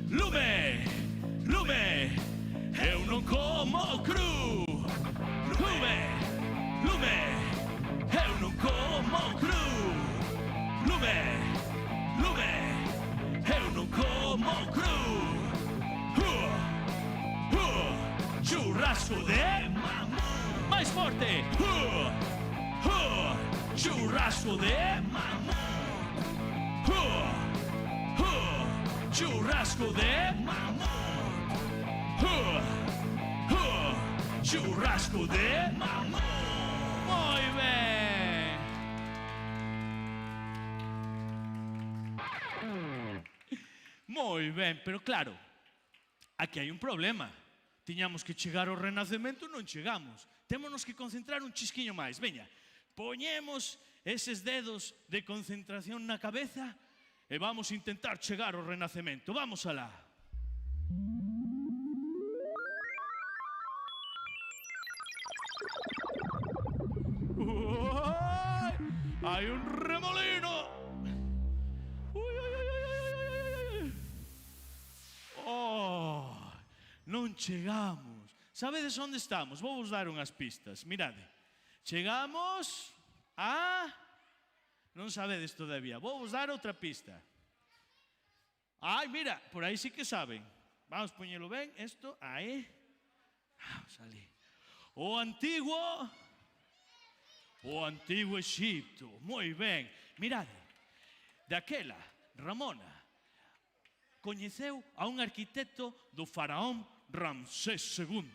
Lume, lume. Eu non como cru. Lume, lume. Eu non como cru. Lume, lume. Eu non como cru. Churrasco de mamón. Mais forte. Churrasco de mamón. churrasco de mamón. Churrasco de mamón. Moi ben. Moi ben, pero claro, aquí hai un problema. Tiñamos que chegar ao Renacemento, non chegamos. Témonos que concentrar un chisquiño máis. Veña, poñemos eses dedos de concentración na cabeza e vamos a intentar chegar ao Renacemento. Vamos alá. Uai, hai un remolino. Ui, ui, ui, ui, ui. Oh, non chegamos. Sabedes onde estamos? Vou vos dar unhas pistas. Mirade, chegamos a... Non sabedes todavía. Vou vos dar outra pista. Ai, mira, por aí sí que saben. Vamos poñelo ben, isto, aí. Vamos ali. O antigo Egipto. Moi ben. Mirade, daquela, Ramona coñeceu a un arquitecto do faraón Ramsés II,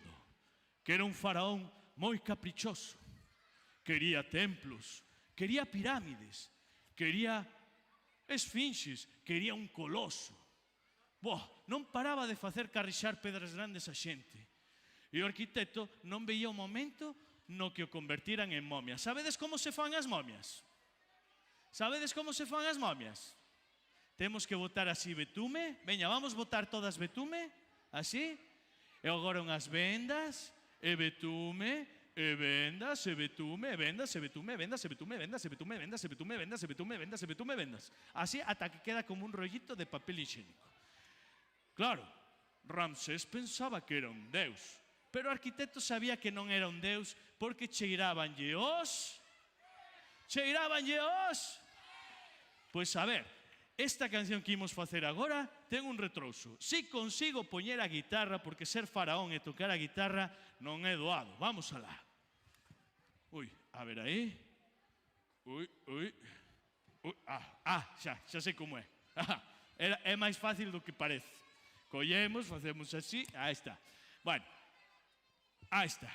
que era un faraón moi caprichoso. Quería templos, quería pirámides, quería esfinxes, quería un coloso. Non paraba de facer carrixar pedras grandes a xente. E o arquitecto non veía o momento no que o convertiran en momias. Sabedes como se fan as momias? Sabedes como se fan as momias? Temos que botar así betume. Veña, vamos botar todas betume. Así. E agora unhas vendas. E betume. E vendas. E betume. E vendas. E betume. E vendas. E betume. E vendas. E betume. E vendas. E betume. E vendas. E betume. E vendas. E betume. E vendas. Así ata que queda como un rollito de papel higiénico. Claro, Ramsés pensaba que era un deus. Pero o arquitecto sabía que non era un deus porque cheirabanlle os... Pois a ver, esta canción que imos facer agora ten un retrouso. Si consigo poñer a guitarra, porque ser faraón e tocar a guitarra non é doado. Vamos alá. Ui, a ver aí. Ui. Xa sei como é. É máis fácil do que parece. Collemos, facemos así, aí está. Bueno, aí está.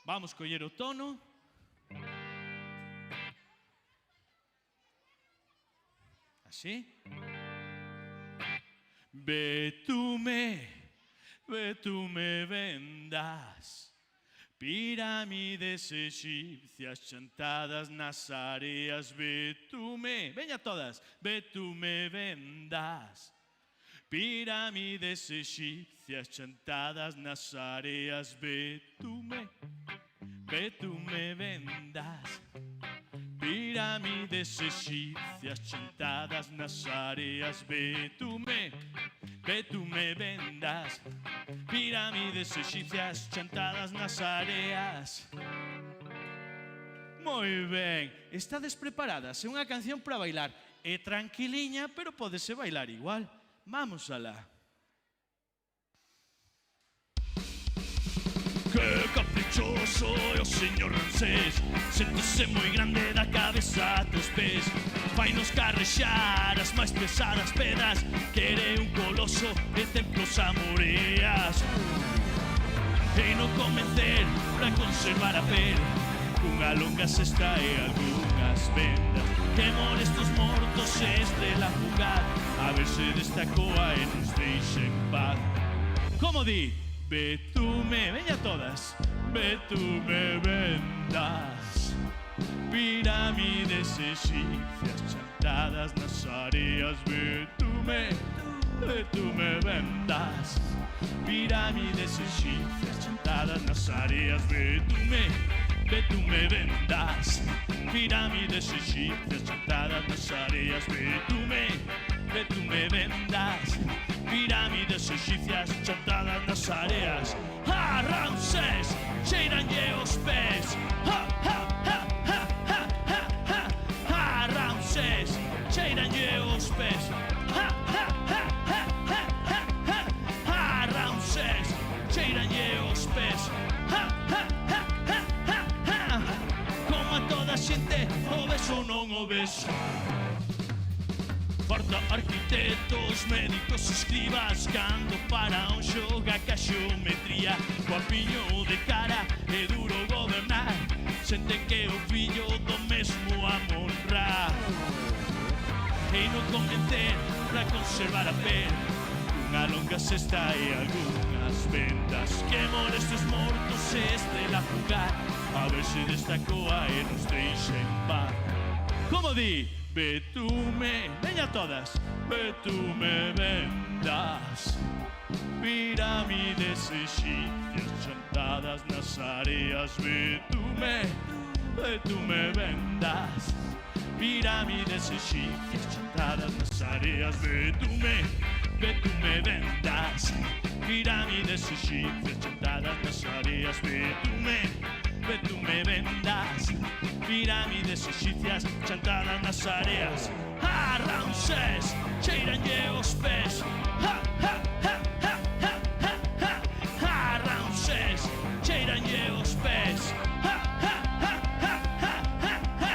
Vamos coller o tono. Así. Betume vendas, pirámides egipcias chantadas nas areas. Betume, veña todas. Betume vendas, pirámides egipcias chantadas nas areas. Betume vendas, pirámides egipcias chantadas nas areas. Betume vendas, pirámides egipcias chantadas nas areas. Moi ben, estades preparadas? É unha canción para bailar. É tranquiliña, pero pódese bailar igual. Vamos alá. Que caprichoso é o señor Ramsés, séntese moi grande da cabeza aos pés. Fainos carrexar as máis pesadas pedras, quere un coloso de templos amoreas. E non convencer para conservar a pel, cunha longa cesta e algunhas vendas. Que molestos mortos se estrela jugar, a ver se destacoa e nos deixa en paz. Como di? Betume, veña todas. Betume vendas, pirámides egipcias chantadas nas areas. Betume vendas, pirámides egipcias chantadas nas areas. Betume vendas, pirámides egipcias chantadas nas areas. Betume vendas, pirámides egipcias chantadas nas areas. Ramsés, cheiranlle os pés. Ramsés, cheiranlle os pés. Ramsés, cheiranlle os pés. Como a toda a xente, o ves ou non o ves? Porta arquitectos médicos escribas cando para un xoga ca xeometría. Coa piño de cara é duro gobernar, senten que o fillo do mesmo amorra. E non convencer para conservar a pel, unha longa cesta e algunhas vendas. Que molestos mortos se estrela a jugar, a ver se destacoa e nos deixa en paz. Como di? Betume, veña todas. Betume vendas, pirámides egipcias chantadas nas areas. Betume, betume vendas, pirámides egipcias chantadas nas areas. Betume, betume vendas, pirámides egipcias chantadas nas areas. Betume, betume vendas, pirámides egipcias chantadas nas areas. Ah, Ramsés, cheiranlle os pés. Ha, ha, ha, ha, ha, ha, ha. Ah, Ramsés, cheiranlle os pés. Ha, ha, ha, ha, ha, ha,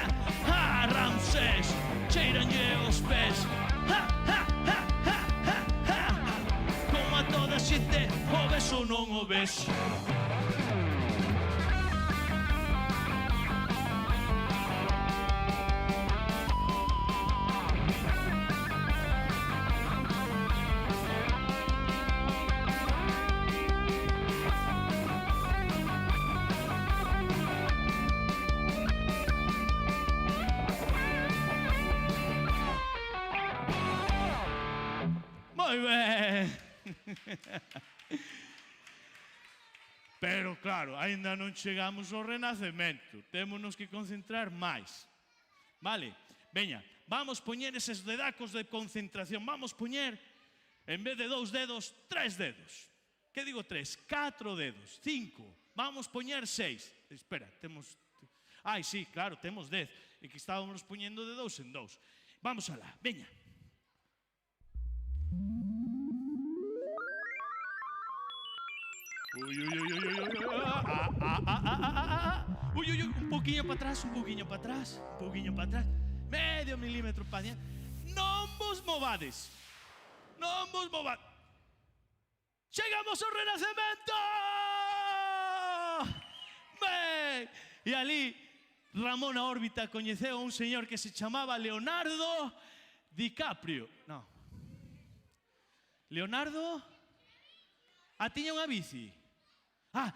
ha. Ah, Ramsés, cheiranlle os pés. Ha, ha, ha, ha, ha, ha. Como a toda xente, o ves ou non o ves. Moi ben. Pero claro, aínda non chegamos ao Renacemento. Témonos que concentrar máis. Vale? Veña, vamos poñer eses dedacos de concentración. Vamos poñer, en vez de 2 dedos, 3 dedos. Que digo 3? 4 dedos. 5. Vamos poñer 6. Espera, temos... Ai, sí, claro, temos 10. E que estábamos poñendo de 2 en 2. Vamos alá, veña. Uy, uy, uy, uy, uy, uy, uy, uy, un poquinho para atrás, un poquinho para atrás, un poquinho para atrás, medio milímetro para diante. Non vos movades, non vos movades. Chegamos ao Renacemento! Ben, e ali Ramón a órbita coñeceu a un señor que se chamaba Leonardo DiCaprio. No. Leonardo? Tiña unha bici.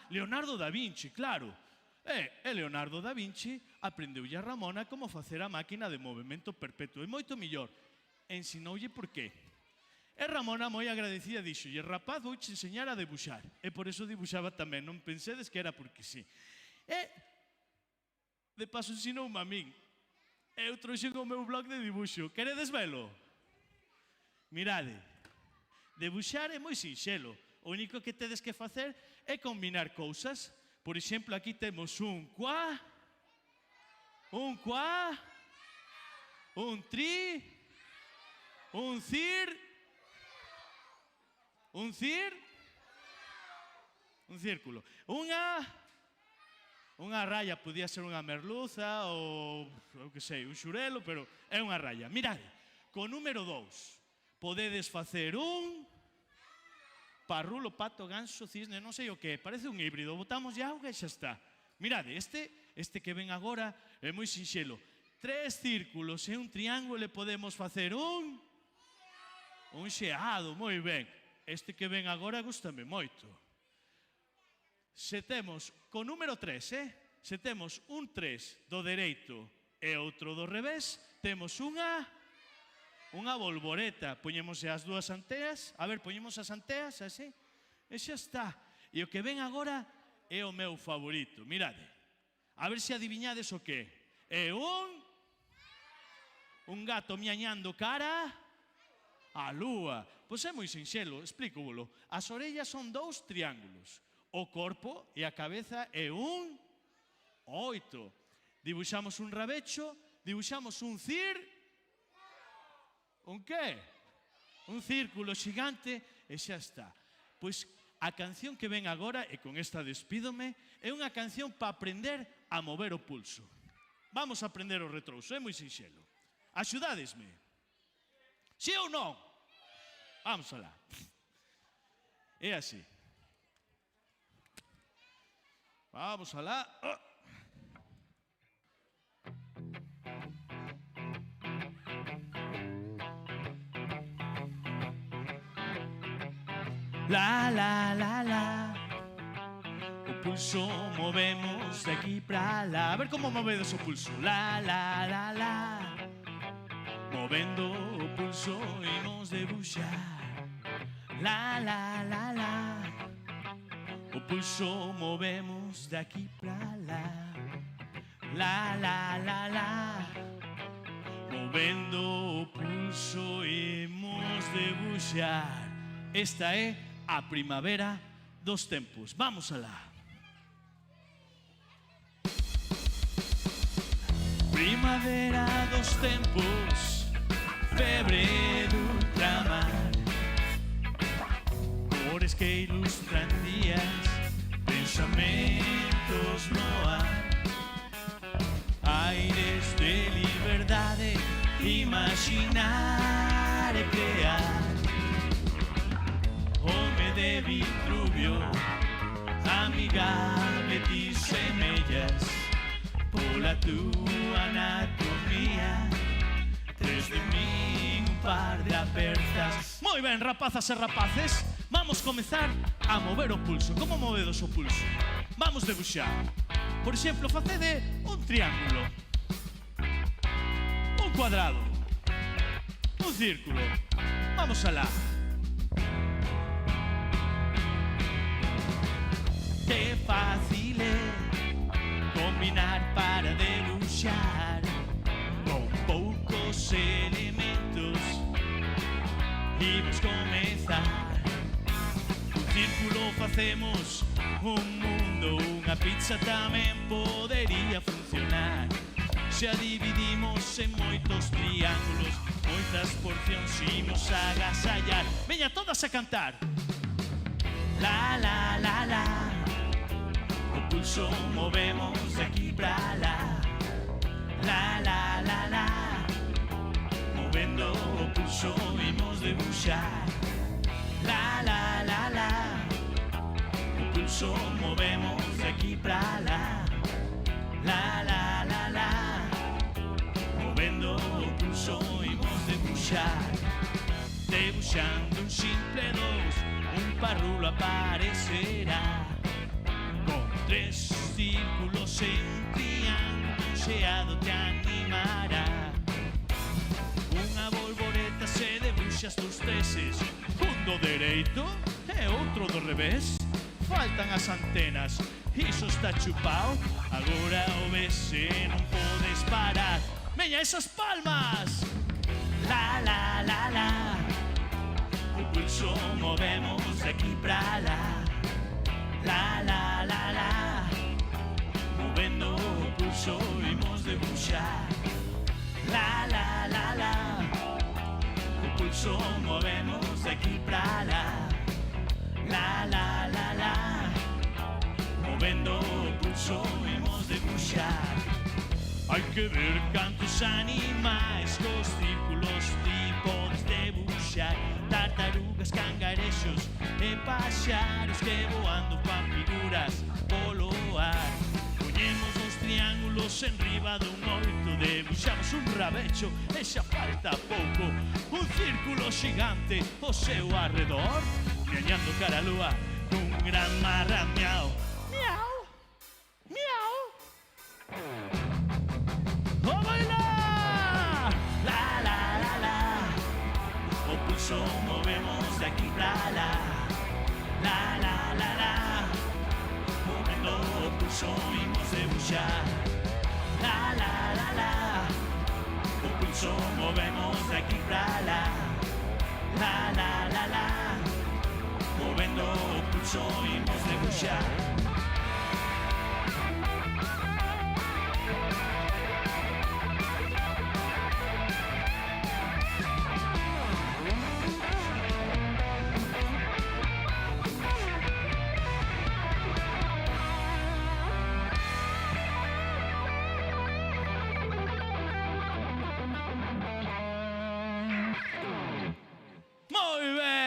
Leonardo da Vinci, claro. E Leonardo da Vinci aprendeulle a Ramona como facer a máquina de movimento perpetuo. E moito millor, ensinoulle por qué. E Ramona, moi agradecida, dixolle: rapaz, vouche enseñar a debuxar. E por eso dibuxaba tamén, non pensedes que era porque sí. E, de paso, ensinoume a min. Eu trouxe o meu blog de dibuxo. Queredes velo? Mirade, debuxar é moi sinxelo. O único que tedes que facer é combinar cousas. Por exemplo, aquí temos un cuá, un tri, un cir, un círculo. Unha raya, podía ser unha merluza ou, eu que sei, un xurelo, pero é unha raya. Mirade, co número 2 podedes facer un parrulo, pato, ganso, cisne, non sei o que, parece un híbrido, botamos de auga e xa está. Mirade, este que ven agora é moi sinxelo. 3 círculos e un triángulo e podemos facer un xeado, moi ben. Este que ven agora gustame moito. Se temos, co número 3, se temos un 3 do dereito e outro do revés, temos unha volvoreta. Poñemos as dúas anteas. A ver, poñemos as anteas así. E xa está. E o que ven agora é o meu favorito. Mirade. A ver se adiviñades o que. É un gato miañando cara a lúa. Pois é moi sinxelo, explícovolo. As orellas son 2 triángulos. O corpo e a cabeza é un 8. Dibuixamos un rabecho, dibuixamos un un que? Un círculo xigante e xa está. Pois a canción que ven agora, e con esta despídome, é unha canción para aprender a mover o pulso. Vamos a aprender o retrouso, é moi sinxelo. Axudádesme. Si ou non? Vamos alá. É así. Vamos alá. Oh. La, la, la, la. O pulso movemos de aquí para lá. A ver como movedes o pulso. La, la, la, la. Movendo o pulso imos debuxar. La, la, la, la. O pulso movemos de aquí para lá. La, la, la, la. Movendo o pulso imos debuxar. Esta é a primavera dos tempos. Vamos alá. Primavera dos tempos, febre do ultramar, cores que ilustran días, pensamentos no ar, aires de liberdade, imaginar e crear. Home de Vitruvio, amigable ti semellas, pola túa anatomía, tres de min un par de apertas. Moi ben, rapazas e rapaces, vamos comezar a mover o pulso. Como movedos o pulso? Vamos debuxar. Por exemplo, facede un triángulo, un cuadrado, un círculo. Vamos alá. Que fácil é combinar para debuxar con poucos elementos. Imos comezar. Un círculo facemos un mundo, unha pizza tamén podería funcionar. Se a dividimos en moitos triángulos, moitas porcións imos agasallar. Veña todas a cantar. La, la, la, la. O pulso movemos de aquí para lá. La, la, la, la. Movendo o pulso imos debuxar. La, la, la, la. O pulso movemos de aquí para lá. La, la, la, la. Movendo o pulso imos debuxar. Debuxando un simple dos, un parrulo aparecerá. Con tres círculos en un triángulo xeado te animará. Unha bolboreta se debuxas dos treses, un do dereito e outro do revés. Faltan as antenas, iso está chupao. Agora o ves e non podes parar. Veña esas palmas. La, la, la, la. O pulso movemos de aquí para lá. La, la, la, la. Movendo o pulso imos debuxar. La, la, la, la. O pulso movemos de aquí para lá. La, la, la, la. Movendo o pulso imos debuxar. Hai que ver cantos animais cos círculos ti podes debuxar. Tartarugas, cangarexos e paxaros que voando fan figuras polo ar. Poñemos os triángulos en riba dun oito, debuxamos un rabecho e xa falta pouco. Un círculo xigante ao seu arredor, gañando cara a lúa cun gran marra miau. Miau, miau. ¡Oh, bailar! La, la, la, la. O pulso movemos de aquí para lá. La, la, la, la. Movendo o pulso imos debuxar. La, la, la, la. O pulso movemos de aquí para lá. La, la, la, la. Movendo o pulso imos debuxar. Muy bien.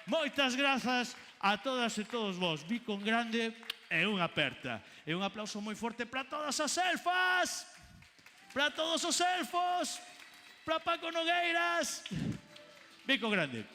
Moitas grazas a todas e todos vos. Bico en grande e unha aperta. E un aplauso moi forte para todas as elfas, para todos os elfos, para Paco Nogueiras. Bico grande.